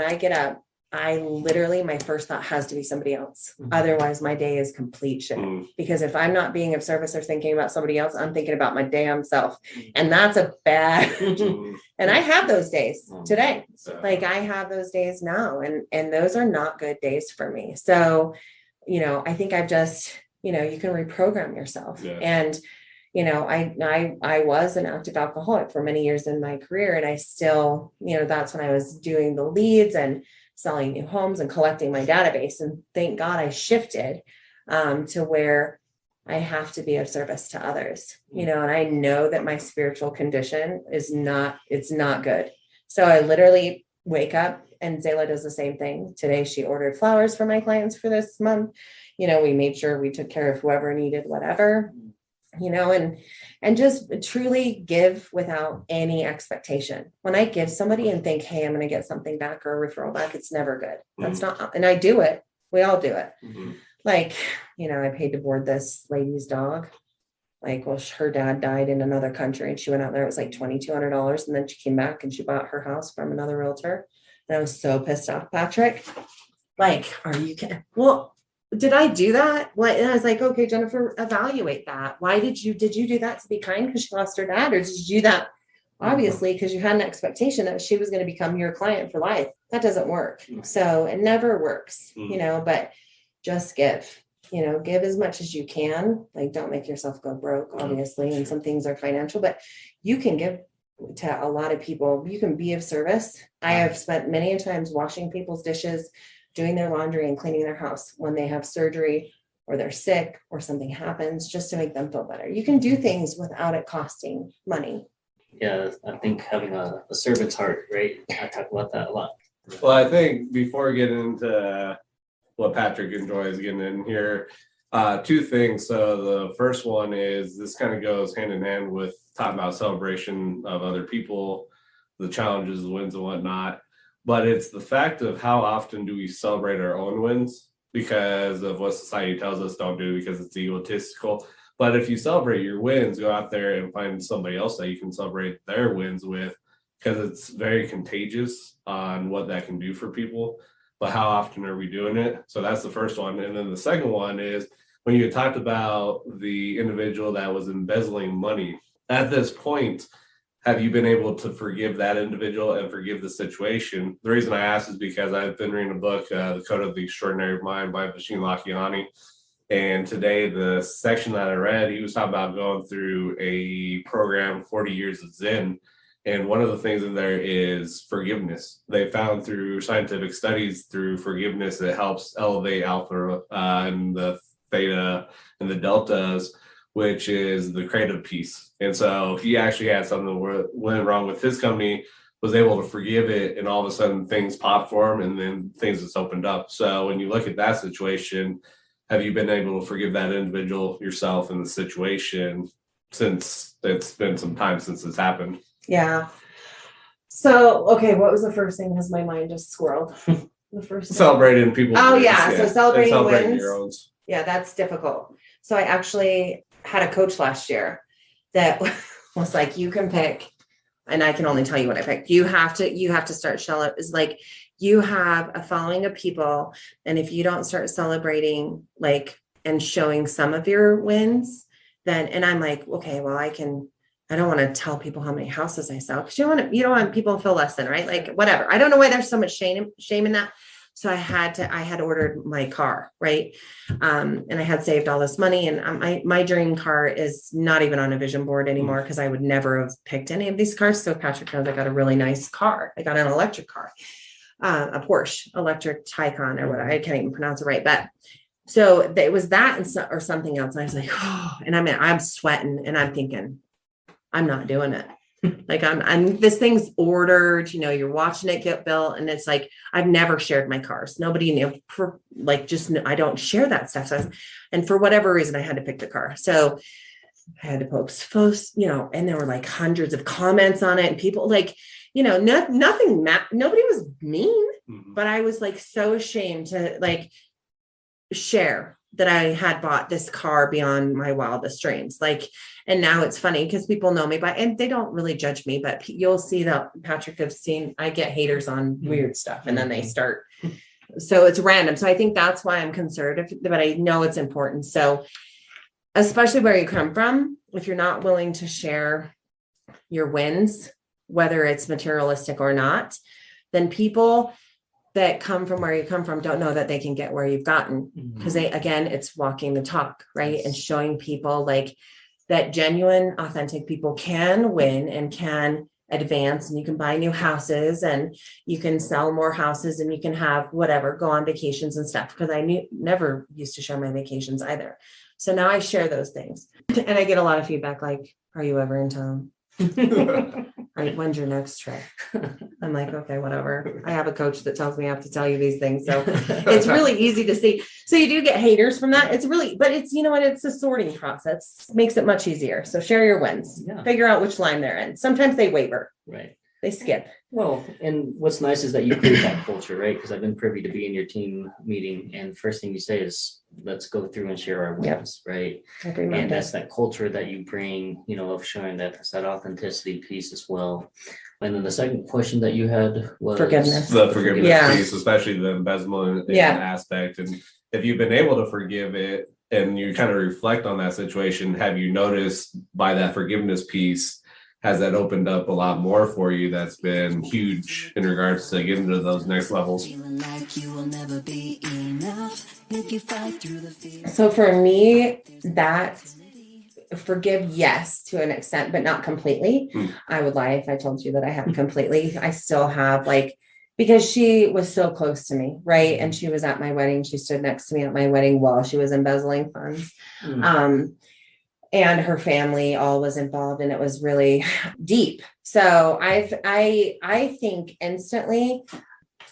I get up, my first thought has to be somebody else. Otherwise my day is complete shit. Because if I'm not being of service or thinking about somebody else, I'm thinking about my damn self. And that's a bad, and I have those days today. Like, I have those days now, and those are not good days for me. So, I think I've just, you can reprogram yourself. Yeah. And I was an active alcoholic for many years in my career. And I still, that's when I was doing the leads and selling new homes and collecting my database. And thank God I shifted to where I have to be of service to others, and I know that my spiritual condition it's not good. So I literally wake up, and Zayla does the same thing. Today, she ordered flowers for my clients for this month. We made sure we took care of whoever needed whatever. And just truly give without any expectation. When I give somebody and think, hey, I'm going to get something back or a referral back, it's never good. That's not, and I do it. We all do it. Like, I paid to board this lady's dog. Like, well, her dad died in another country and she went out there. It was like $2,200. And then she came back and she bought her house from another realtor. And I was so pissed off, Patrick. Like, are you kidding? Well, did I do that? What? And I was like, okay, Jennifer, evaluate that. Why did you do that to be kind because she lost her dad? Or did you do that obviously because you had an expectation that she was going to become your client for life? That doesn't work. So it never works, but just give, give as much as you can. Like, don't make yourself go broke, obviously. And some things are financial, but you can give to a lot of people. You can be of service. I have spent many times washing people's dishes, doing their laundry and cleaning their house when they have surgery or they're sick or something happens, just to make them feel better. You can do things without it costing money. Yeah, I think having a servant's heart, right? I talk about that a lot. Well, I think before getting into what Patrick enjoys getting in here, two things. So the first one is, this kind of goes hand in hand with talking about celebration of other people, the challenges, the wins and whatnot. But it's the fact of how often do we celebrate our own wins because of what society tells us don't do, because it's egotistical. But if you celebrate your wins, go out there and find somebody else that you can celebrate their wins with, because it's very contagious on what that can do for people. But how often are we doing it? So that's the first one. And then the second one is, when you talked about the individual that was embezzling money, at this point, have you been able to forgive that individual and forgive the situation? The reason I ask is because I've been reading a book, The Code of the Extraordinary Mind by Vishen Lakhiani. And today, the section that I read, he was talking about going through a program, 40 years of Zen. And one of the things in there is forgiveness. They found through scientific studies, through forgiveness, it helps elevate alpha and the theta and the deltas, which is the creative piece. And so he actually had something that went wrong with his company, was able to forgive it, and all of a sudden things popped for him, and then things just opened up. So when you look at that situation, have you been able to forgive that individual, yourself, in the situation, since it's been some time since this happened? Yeah. So, okay, what was the first thing? Because my mind just swirled. The first celebrating people. Oh, yeah. So celebrating wins. Your own. Yeah, that's difficult. So I actually had a coach last year that was like, you can pick, and I can only tell you what I picked. You have to start showing. Is like, you have a following of people, and if you don't start celebrating and showing some of your wins, then, and I'm like, okay, well, I don't want to tell people how many houses I sell, because you don't want people to feel less than, right? Like, whatever. I don't know why there's so much shame in that. So I had ordered my car, right? And I had saved all this money, and my dream car is not even on a vision board anymore because I would never have picked any of these cars. So Patrick knows I got a really nice car. I got an electric car, a Porsche electric Taycan or whatever. I can't even pronounce it right, but so it was that or something else. And I was like, oh, and I'm sweating and I'm thinking, I'm not doing it. Like this thing's ordered, you're watching it get built. And it's like, I've never shared my cars. Nobody knew I don't share that stuff. So and for whatever reason, I had to pick the car. So I had to post, and there were like hundreds of comments on it and people like, nothing, nobody was mean, but I was like, so ashamed to like share that I had bought this car beyond my wildest dreams. And now it's funny because people know me and they don't really judge me, but you'll see that Patrick have seen, I get haters on weird stuff and then they start. So it's random. So I think that's why I'm conservative, but I know it's important. So especially where you come from, if you're not willing to share your wins, whether it's materialistic or not, then people that come from where you come from don't know that they can get where you've gotten because it's walking the talk, right? And showing people like that genuine, authentic people can win and can advance, and you can buy new houses and you can sell more houses and you can have whatever, go on vacations and stuff. Because I never used to share my vacations either. So now I share those things and I get a lot of feedback like, are you ever in town? Right, when's your next trip? I'm like, okay, whatever. I have a coach that tells me I have to tell you these things. So it's really easy to see. So you do get haters from that. It's really, but it's, it's a sorting process. Makes it much easier. So share your wins, figure out which line they're in. Sometimes they waver. Right. They skip. Well, and what's nice is that you create that culture, right? Because I've been privy to be in your team meeting, and first thing you say is, let's go through and share our wins, right? And that's that culture that you bring, of showing that's that authenticity piece as well. And then the second question that you had was forgiveness. The forgiveness piece, especially the embezzlement aspect. And if you've been able to forgive it and you kind of reflect on that situation, have you noticed by that forgiveness piece, has that opened up a lot more for you that's been huge in regards to getting to those next levels? So for me, that forgive, yes, to an extent, but not completely. I would lie if I told you that I haven't completely. I still have because she was so close to me, right? And she was at my wedding. She stood next to me at my wedding while she was embezzling funds. And her family all was involved, and it was really deep. So I think instantly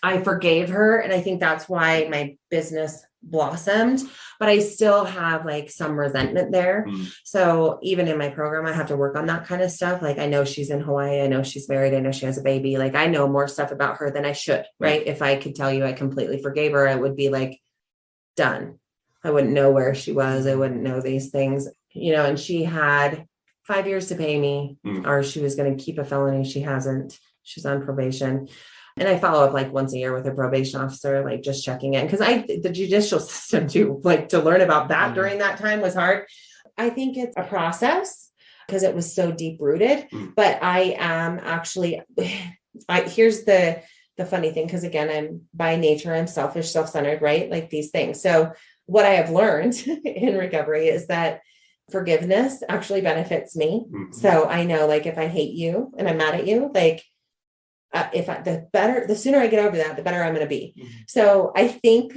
I forgave her. And I think that's why my business blossomed, but I still have some resentment there. So even in my program, I have to work on that kind of stuff. I know she's in Hawaii. I know she's married. I know she has a baby. I know more stuff about her than I should, right? If I could tell you I completely forgave her, I would be done. I wouldn't know where she was. I wouldn't know these things, and she had 5 years to pay me, or she was going to keep a felony. She hasn't. She's on probation. And I follow up once a year with a probation officer, just checking in. Because the judicial system too, to learn about that during that time was hard. I think it's a process because it was so deep rooted, but I am actually, here's the funny thing. Because again, I'm by nature, I'm selfish, self-centered, right? These things. So what I have learned in recovery is that forgiveness actually benefits me. So I know, if I hate you and I'm mad at you, the sooner I get over that, the better I'm going to be. So I think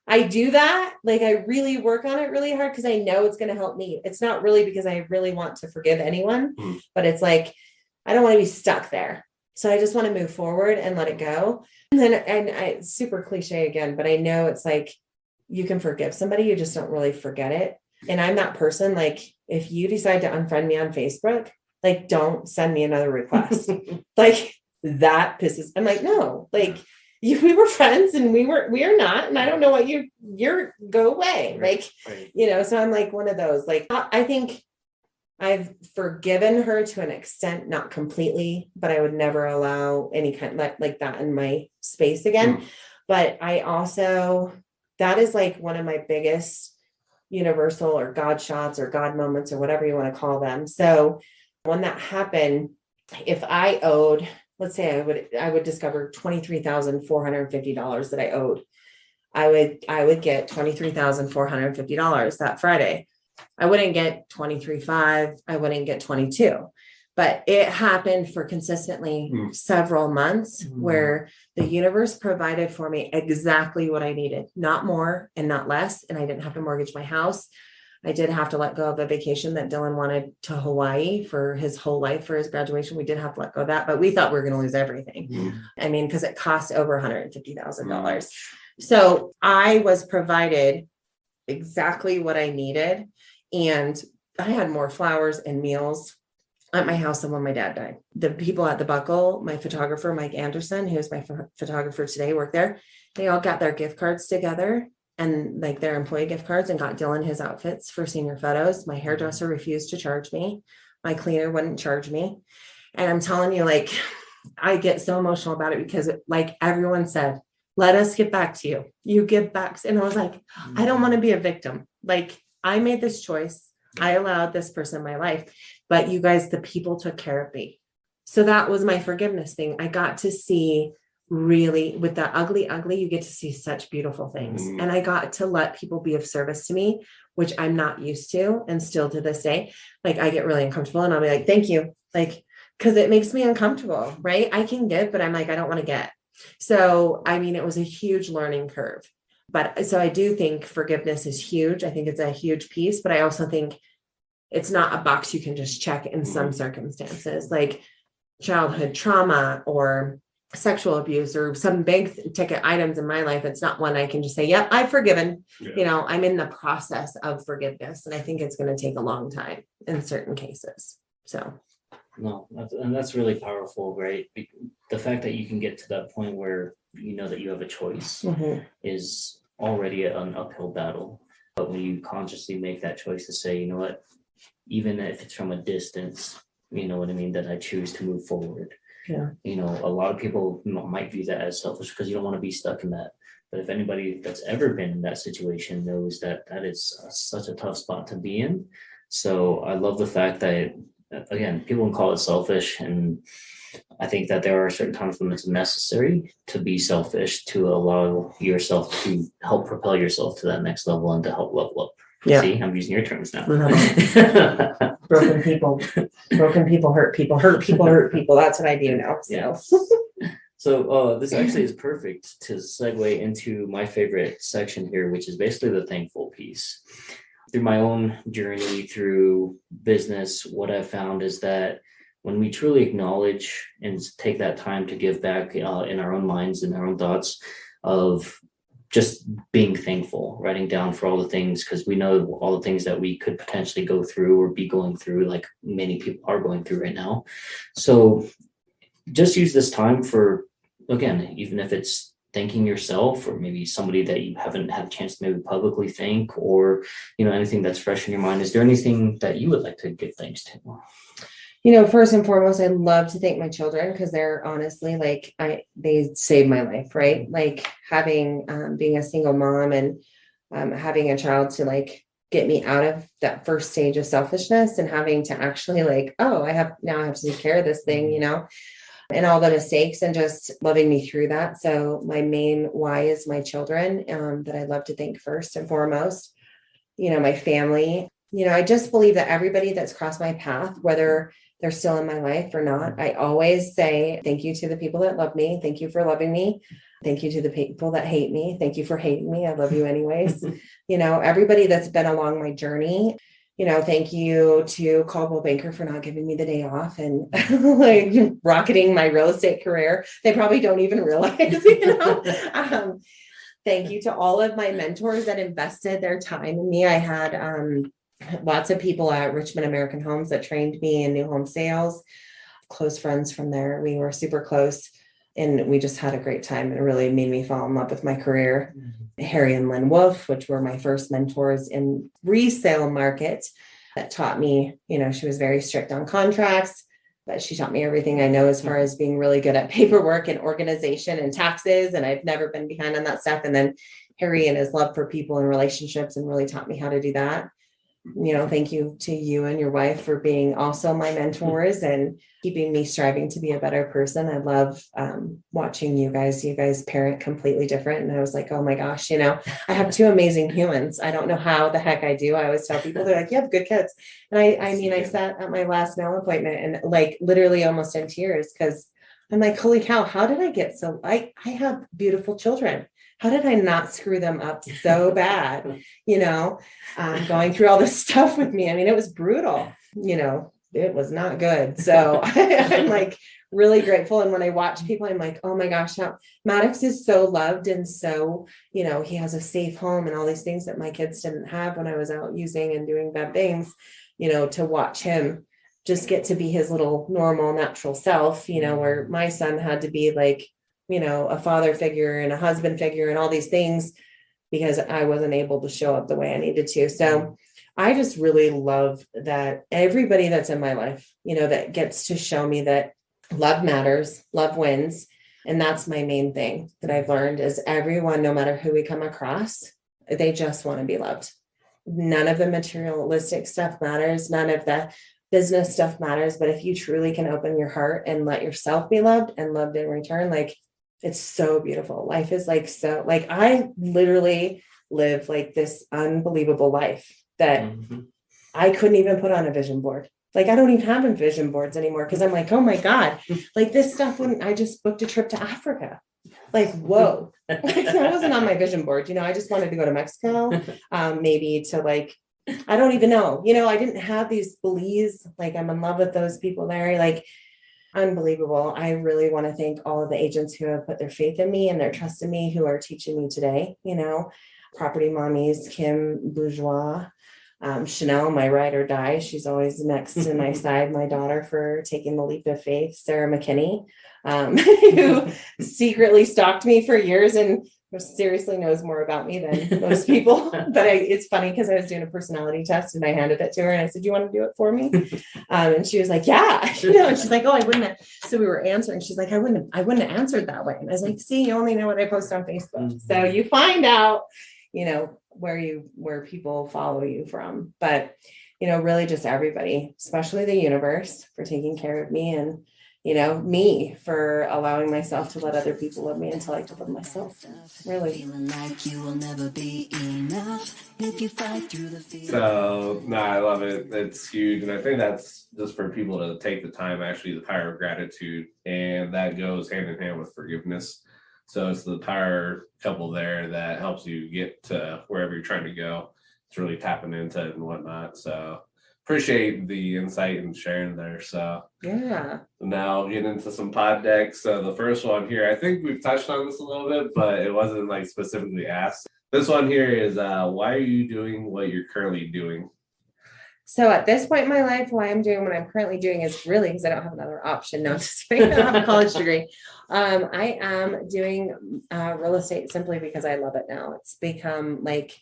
I do that. I really work on it really hard because I know it's going to help me. It's not really because I really want to forgive anyone, but it's I don't want to be stuck there. So I just want to move forward and let it go. And then, it's super cliche again, but I know it's you can forgive somebody, you just don't really forget it. And I'm that person, if you decide to unfriend me on Facebook, don't send me another request. That pisses, I'm no, we were friends and we are not, and I don't know what you're go away. Right. So I'm one of those, I think I've forgiven her to an extent, not completely, but I would never allow any kind like that in my space again. But I also, that is one of my biggest universal or God shots or God moments or whatever you want to call them. So when that happened, if I owed let's say I would discover $23,450 that I owed. I would get $23,450 that Friday. I wouldn't get 23.5, I wouldn't get 22. But it happened for consistently several months where the universe provided for me exactly what I needed, not more and not less. And I didn't have to mortgage my house. I did have to let go of a vacation that Dylan wanted to Hawaii for his whole life for his graduation. We did have to let go of that, but we thought we were going to lose everything. I mean, because it cost over $150,000. So I was provided exactly what I needed. And I had more flowers and meals at my house than when my dad died. The people at the Buckle, my photographer, Mike Anderson, who's my photographer today, worked there. They all got their gift cards together and like their employee gift cards and got Dylan his outfits for senior photos. My hairdresser refused to charge me. My cleaner wouldn't charge me. And I'm telling you, like, I get so emotional about it because like everyone said, let us get back to you. You give back. And I was like, I don't want to be a victim. Like I made this choice. I allowed this person in my life, but you guys, the people took care of me. So that was my forgiveness thing. I got to see really with that ugly, you get to see such beautiful things. And I got to let people be of service to me, which I'm not used to. And still to this day, like I get really uncomfortable and I'll be like, thank you. Like, cause it makes me uncomfortable, right? I can give, but I'm like, I don't want to get. So, I mean, it was a huge learning curve. But so I do think forgiveness is huge. I think it's a huge piece, but I also think it's not a box you can just check in some circumstances, like childhood trauma or sexual abuse or some big ticket items in my life. It's not one I can just say, yep, I've forgiven. Yeah. You know, I'm in the process of forgiveness. And I think it's going to take a long time in certain cases. So. No, that's really powerful, right? The fact that you can get to that point where you know that you have a choice is already an uphill battle. But when you consciously make that choice to say, you know what, even if it's from a distance, you know what I mean, that I choose to move forward. Yeah. You know, a lot of people might view that as selfish because you don't want to be stuck in that. But if anybody that's ever been in that situation knows that that is such a tough spot to be in. So I love the fact that, again, people can call it selfish. And I think that there are certain times when it's necessary to be selfish, to allow yourself to help propel yourself to that next level and to help level up. Yeah. See, I'm using your terms now. Broken people hurt people. That's what I do now. So. Yes. So this actually is perfect to segue into my favorite section here, which is basically the thankful piece. Through my own journey through business, what I've found is that when we truly acknowledge and take that time to give back in our own minds and our own thoughts of just being thankful, writing down for all the things, because we know all the things that we could potentially go through or be going through, like many people are going through right now. So just use this time for, again, even if it's thanking yourself or maybe somebody that you haven't had a chance to maybe publicly thank, or, you know, anything that's fresh in your mind. Is there anything that you would like to give thanks to? You know, first and foremost, I love to thank my children because they're honestly like, they saved my life, right? Like having, being a single mom and having a child to like get me out of that first stage of selfishness and having to actually like, oh, I have to take care of this thing, you know, and all the mistakes and just loving me through that. So my main why is my children that I love to thank first and foremost, you know, my family. You know, I just believe that everybody that's crossed my path, whether they're still in my life or not, I always say thank you to the people that love me. Thank you for loving me. Thank you to the people that hate me. Thank you for hating me. I love you anyways. You know, everybody that's been along my journey, you know, thank you to Caldwell Banker for not giving me the day off and like rocketing my real estate career. They probably don't even realize, you know. Thank you to all of my mentors that invested their time in me. I had lots of people at Richmond American Homes that trained me in new home sales, close friends from there. We were super close and we just had a great time. It really made me fall in love with my career. Harry and Lynn Wolf, which were my first mentors in resale market, that taught me, you know, she was very strict on contracts, but she taught me everything I know as far as being really good at paperwork and organization and taxes. And I've never been behind on that stuff. And then Harry and his love for people and relationships and really taught me how to do that. Thank you to you and your wife for being also my mentors and keeping me striving to be a better person. I love watching you guys parent completely different. And I was like, oh my gosh, I have two amazing humans. I don't know how the heck I do. I always tell people, they're like, you have good kids. And I sat at my last nail appointment and like literally almost in tears because I'm like, holy cow, how did I get so, I have beautiful children. How did I not screw them up so bad? Going through all this stuff with me. I mean, it was brutal, it was not good. So I'm like really grateful. And when I watch people, I'm like, oh my gosh, now Maddox is so loved. And so, he has a safe home and all these things that my kids didn't have when I was out using and doing bad things, to watch him just get to be his little normal, natural self, where my son had to be like, a father figure and a husband figure and all these things because I wasn't able to show up the way I needed to. So I just really love that everybody that's in my life, that gets to show me that love matters, love wins. And that's my main thing that I've learned is everyone, no matter who we come across, they just want to be loved. None of the materialistic stuff matters. None of the business stuff matters. But if you truly can open your heart and let yourself be loved and loved in return, like it's so beautiful. Life is like, so like, I literally live like this unbelievable life that I couldn't even put on a vision board. Like, I don't even have vision boards anymore. Cause I'm like, oh my God, like this stuff, when I just booked a trip to Africa, like, whoa, like, that wasn't on my vision board. I just wanted to go to Mexico, maybe to like, I don't even know, I didn't have these Belize, like I'm in love with those people there. Like, unbelievable. I really want to thank all of the agents who have put their faith in me and their trust in me, who are teaching me today, property mommies, Kim Bourgeois, Chanel, my ride or die. She's always next to my side, my daughter for taking the leap of faith, Sarah McKinney, who secretly stalked me for years and seriously knows more about me than most people. But it's funny because I was doing a personality test and I handed it to her and I said, you want to do it for me? And she was like, yeah, and she's like, oh, I wouldn't have. So we were answering. She's like, I wouldn't have answered that way. And I was like, see, you only know what I post on Facebook. So you find out, where people follow you from, but, really just everybody, especially the universe for taking care of me and, me for allowing myself to let other people love me until I could love myself. Really. Feeling like you will never be enough if you fight through the fear. So, no, I love it. It's huge. And I think that's just for people to take the time, actually, the power of gratitude. And that goes hand in hand with forgiveness. So it's the power couple there that helps you get to wherever you're trying to go. It's really tapping into it and whatnot. So appreciate the insight and sharing there. So yeah. Now get into some pod decks. So the first one here, I think we've touched on this a little bit, but it wasn't like specifically asked. This one here is why are you doing what you're currently doing? So at this point in my life, why I'm doing what I'm currently doing is really because I don't have another option. No, just kidding. I don't have a college degree. I am doing real estate simply because I love it now. It's become like,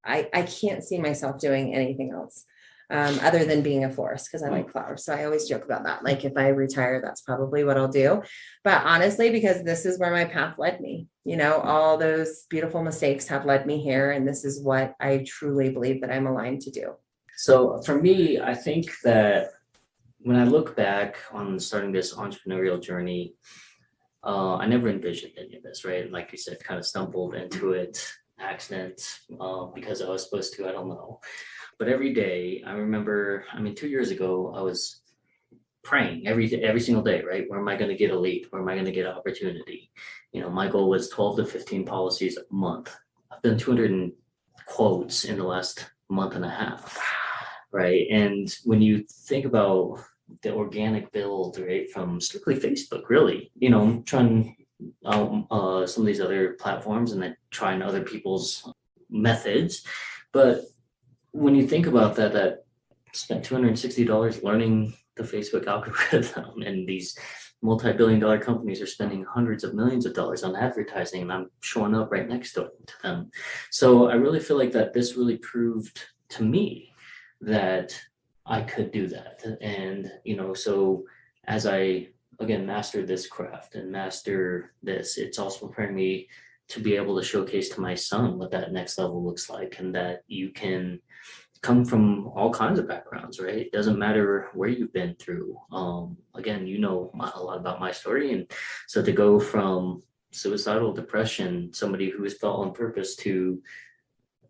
I can't see myself doing anything else other than being a florist because I like flowers. So I always joke about that. Like if I retire, that's probably what I'll do. But honestly, because this is where my path led me, all those beautiful mistakes have led me here. And this is what I truly believe that I'm aligned to do. So for me, I think that when I look back on starting this entrepreneurial journey, I never envisioned any of this, right? Like you said, kind of stumbled into it, accident, because I was supposed to, I don't know. But every day, I remember, 2 years ago, I was praying every single day, right? Where am I going to get a lead? Where am I going to get an opportunity? My goal was 12 to 15 policies a month. I've done 200 quotes in the last month and a half. Right. And when you think about the organic build, right, from strictly Facebook, really, trying some of these other platforms and then trying other people's methods. But when you think about that spent $260 learning the Facebook algorithm, and these multi-billion-dollar companies are spending hundreds of millions of dollars on advertising, and I'm showing up right next to them. So I really feel like that this really proved to me that I could do that. And, so as I, again, master this craft and master this, it's also preparing me to be able to showcase to my son what that next level looks like, and that you can come from all kinds of backgrounds, right? It doesn't matter where you've been through. Again, you know a lot about my story, and so to go from suicidal depression, somebody who has felt on purpose, to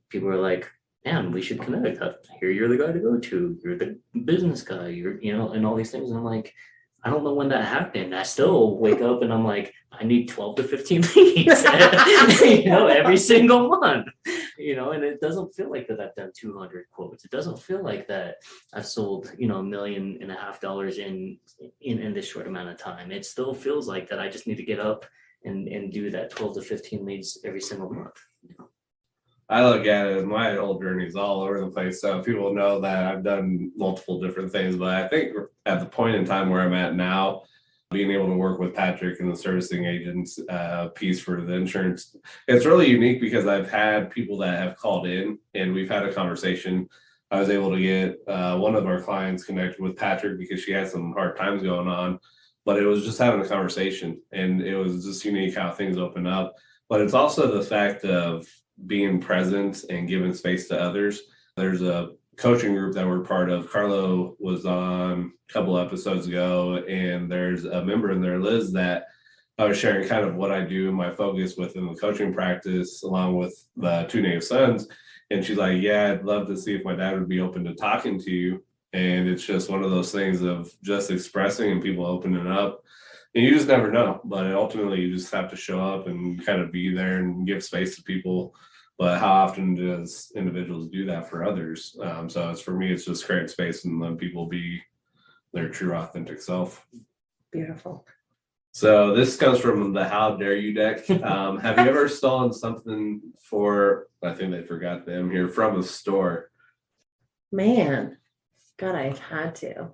people are like, man, we should connect. Here, you're the guy to go to. You're the business guy. You're, and all these things. And I'm like, I don't know when that happened. I still wake up and I'm like, I need 12 to 15 leads, every single month, and it doesn't feel like that I've done 200 quotes. It doesn't feel like that I've sold, $1.5 million in this short amount of time. It still feels like that I just need to get up and do that 12 to 15 leads every single month. I look at it, my whole journey is all over the place. So people know that I've done multiple different things, but I think at the point in time where I'm at now, being able to work with Patrick and the servicing agents piece for the insurance, it's really unique because I've had people that have called in and we've had a conversation. I was able to get one of our clients connected with Patrick because she had some hard times going on, but it was just having a conversation, and it was just unique how things open up. But it's also the fact of being present and giving space to others. There's a coaching group that we're part of. Carlo was on a couple episodes ago, and there's a member in there, Liz, that I was sharing kind of what I do and my focus within the coaching practice, along with the two native sons. And she's like, yeah, I'd love to see if my dad would be open to talking to you. And it's just one of those things of just expressing and people opening up. And you just never know, but ultimately you just have to show up and kind of be there and give space to people. But how often does individuals do that for others? So it's, for me, it's just creating space and letting people be their true authentic self. Beautiful. So this comes from the How Dare You deck. Have you ever stolen something I think they forgot them here, from a store? Man, God, I've had to.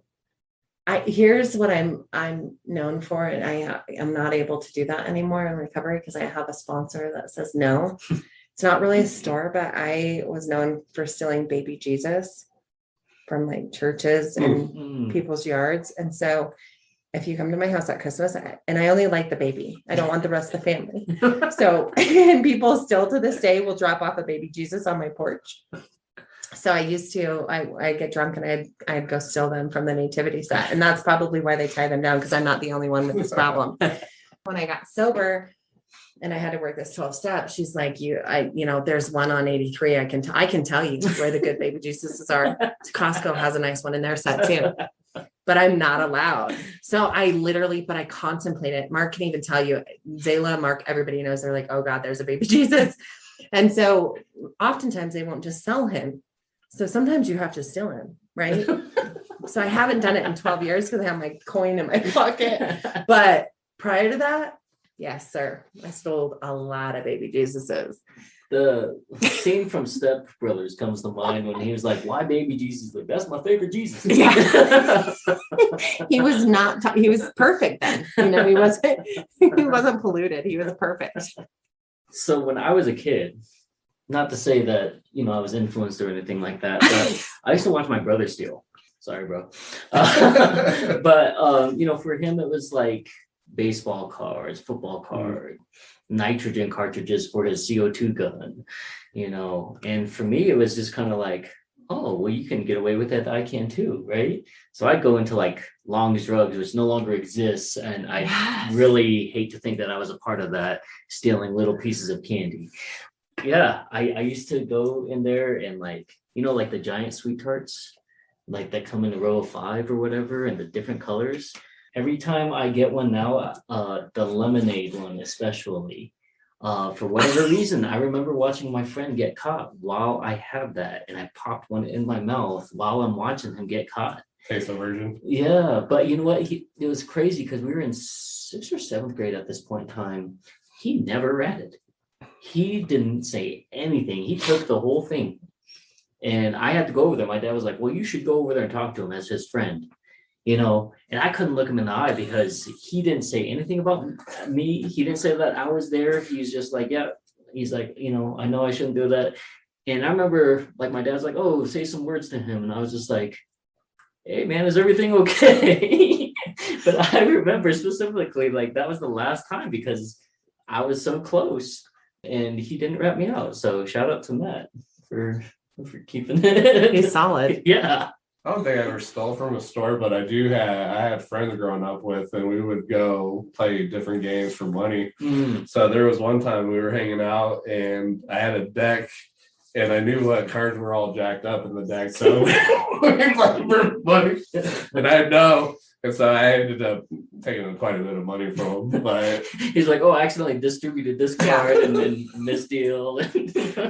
Here's what I'm known for, and I'm not able to do that anymore in recovery because I have a sponsor that says no. It's not really a store, but I was known for stealing baby Jesus from like churches and people's yards. And so if you come to my house at Christmas, and I only like the baby, I don't want the rest of the family. So, and people still to this day will drop off a baby Jesus on my porch. So I get drunk and I'd go steal them from the nativity set. And that's probably why they tie them down, because I'm not the only one with this problem. When I got sober and I had to work this 12 steps, she's like, there's one on 83. I can tell you where the good baby Jesuses are. Costco has a nice one in their set too, but I'm not allowed. So I contemplate it. Mark can even tell you, Zayla, Mark, everybody knows, they're like, oh God, there's a baby Jesus. And so oftentimes they won't just sell him. So sometimes you have to steal him, right? So I haven't done it in 12 years because I have my coin in my pocket. But prior to that, yes, sir, I stole a lot of baby Jesuses. The scene from Step Brothers comes to mind when he was like, why baby Jesus? Like, that's my favorite Jesus. Yeah. He was perfect then. He wasn't polluted. He was perfect. So when I was a kid, not to say that, I was influenced or anything like that, but I used to watch my brother steal. Sorry, bro. But, for him, it was like baseball cards, football card, nitrogen cartridges for his CO2 gun, and for me, it was just kind of like, oh, well, you can get away with it. I can too, right? So I'd go into like Long's Drugs, which no longer exists. And I really hate to think that I was a part of that, stealing little pieces of candy. Yeah, I used to go in there and like the giant sweet tarts, like that come in a row of 5 or whatever, and the different colors. Every time I get one now, the lemonade one especially, for whatever reason, I remember watching my friend get caught while I had that, and I popped one in my mouth while I'm watching him get caught. Taste aversion. Yeah, but you know what? It was crazy because we were in 6th or 7th grade at this point in time. He never ratted. He didn't say anything. He took the whole thing. And I had to go over there. My dad was like, well, you should go over there and talk to him as his friend. And I couldn't look him in the eye because he didn't say anything about me. He didn't say that I was there. He's just like, yeah. He's like, I know I shouldn't do that. And I remember like my dad's like, oh, say some words to him. And I was just like, hey man, is everything okay? But I remember specifically like that was the last time because I was so close and he didn't rat me out. So shout out to Matt for for keeping it. He's solid. Yeah. I don't think I ever stole from a store, but I had friends growing up with, and we would go play different games for money. So there was one time we were hanging out, and I had a deck, and I knew what cards were all jacked up in the deck. So we played for money, and I know. And so I ended up taking quite a bit of money from him. But he's like, oh, I accidentally distributed this card and then misdeal.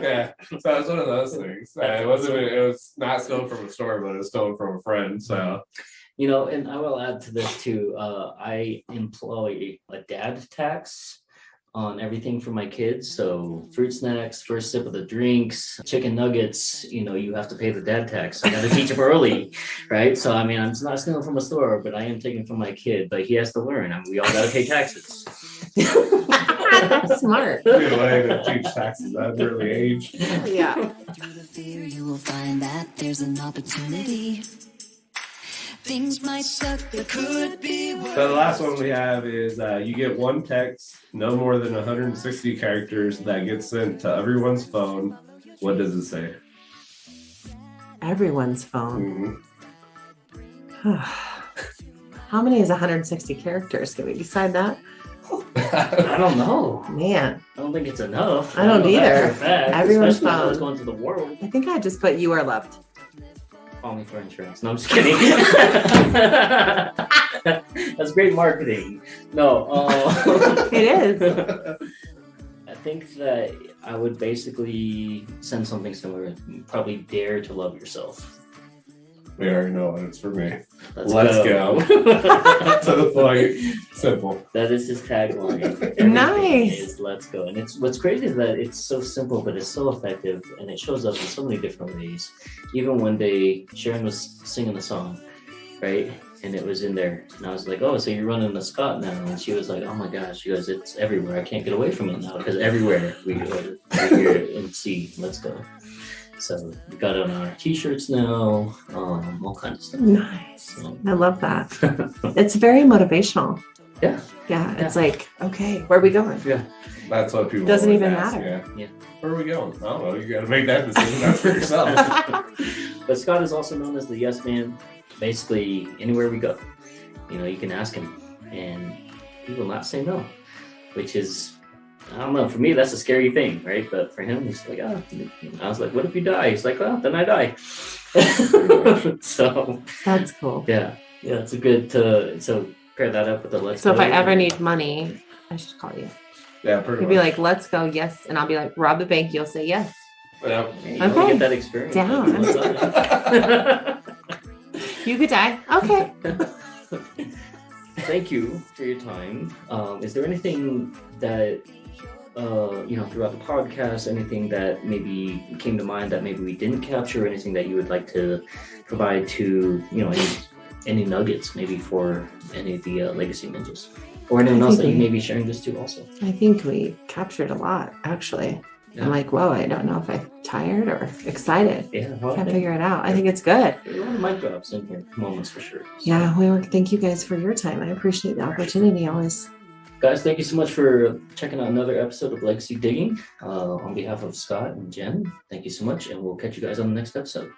yeah, so it's one of those things. It was not stolen from a store, but it was stolen from a friend. So, you know, and I will add to this too. I employ a dad tax on everything for my kids. So fruit snacks, first sip of the drinks, chicken nuggets, you know, you have to pay the dad tax. I got to teach him early, right? So, I mean, I'm not stealing from a store, but I am taking from my kid, but he has to learn. I mean, we all got to pay taxes. That's smart. good way to teach taxes at an early age. Yeah. Through the fear, you will find that there's an opportunity. Things might suck, but could be worse. So the last one we have is you get one text, no more than 160 characters, that gets sent to everyone's phone. What does it say? Everyone's phone. Mhm. How many is 160 characters? Can we decide that? I don't know. Man, I don't think it's enough. I don't know that either. for a fact, Everyone's especially when it's phone. going to the world. I think I just put you are loved. Call me for insurance. No, I'm just kidding. That's great marketing. No, It is. I think that I would basically send something similar. Probably dare to love yourself. We already know what it's for me. Let's go. To the point. Simple. That is his tagline. Nice. Everything is let's go. And it's what's crazy is that it's so simple, but it's so effective, and it shows up in so many different ways. Even one day, Sharon was singing the song, right? And it was in there. And I was like, oh, so you're running the Scott now. And she was like, oh my gosh. She goes, it's everywhere. I can't get away from it now because everywhere we go, we hear it and see, let's go. So we got it on our t-shirts now, all kinds of stuff. Nice. So, I love that. It's very motivational. yeah. Yeah. It's like, okay, where are we going? Yeah. That's what people Doesn't always even ask, matter. Yeah. Where are we going? I don't know. You got to make that decision. That's for yourself. But Scott is also known as the yes man. Basically, anywhere we go, you know, you can ask him and he will not say no, which is, I don't know, for me, that's a scary thing, right? But for him, he's like, oh, I was like, what if you die? He's like, well, then I die. So That's cool. yeah, it's a good, so pair that up with the let's So if go. I ever need money, I should call you. Yeah, pretty You'd much. be like, let's go, yes. And I'll be like, rob the bank. You'll say yes. Yeah. Hey, you wanna Okay. get that experience. Down. You could die. Okay. Thank you for your time. Is there anything that you know, throughout the podcast, anything that maybe came to mind that maybe we didn't capture, or anything that you would like to provide to, you know, any nuggets maybe for any of the legacy ninjas, or anyone else that you may be sharing this to also? I think we captured a lot, actually. Yeah. I'm like, whoa, I don't know if I'm tired or excited. Yeah, well, Can't figure it out. I think it's good. there are a lot of mic drops in here, moments for sure. So, Yeah, thank you guys for your time. I appreciate the opportunity always. guys, thank you so much for checking out another episode of Legacy Digging. On behalf of Scott and Jen, thank you so much, and we'll catch you guys on the next episode.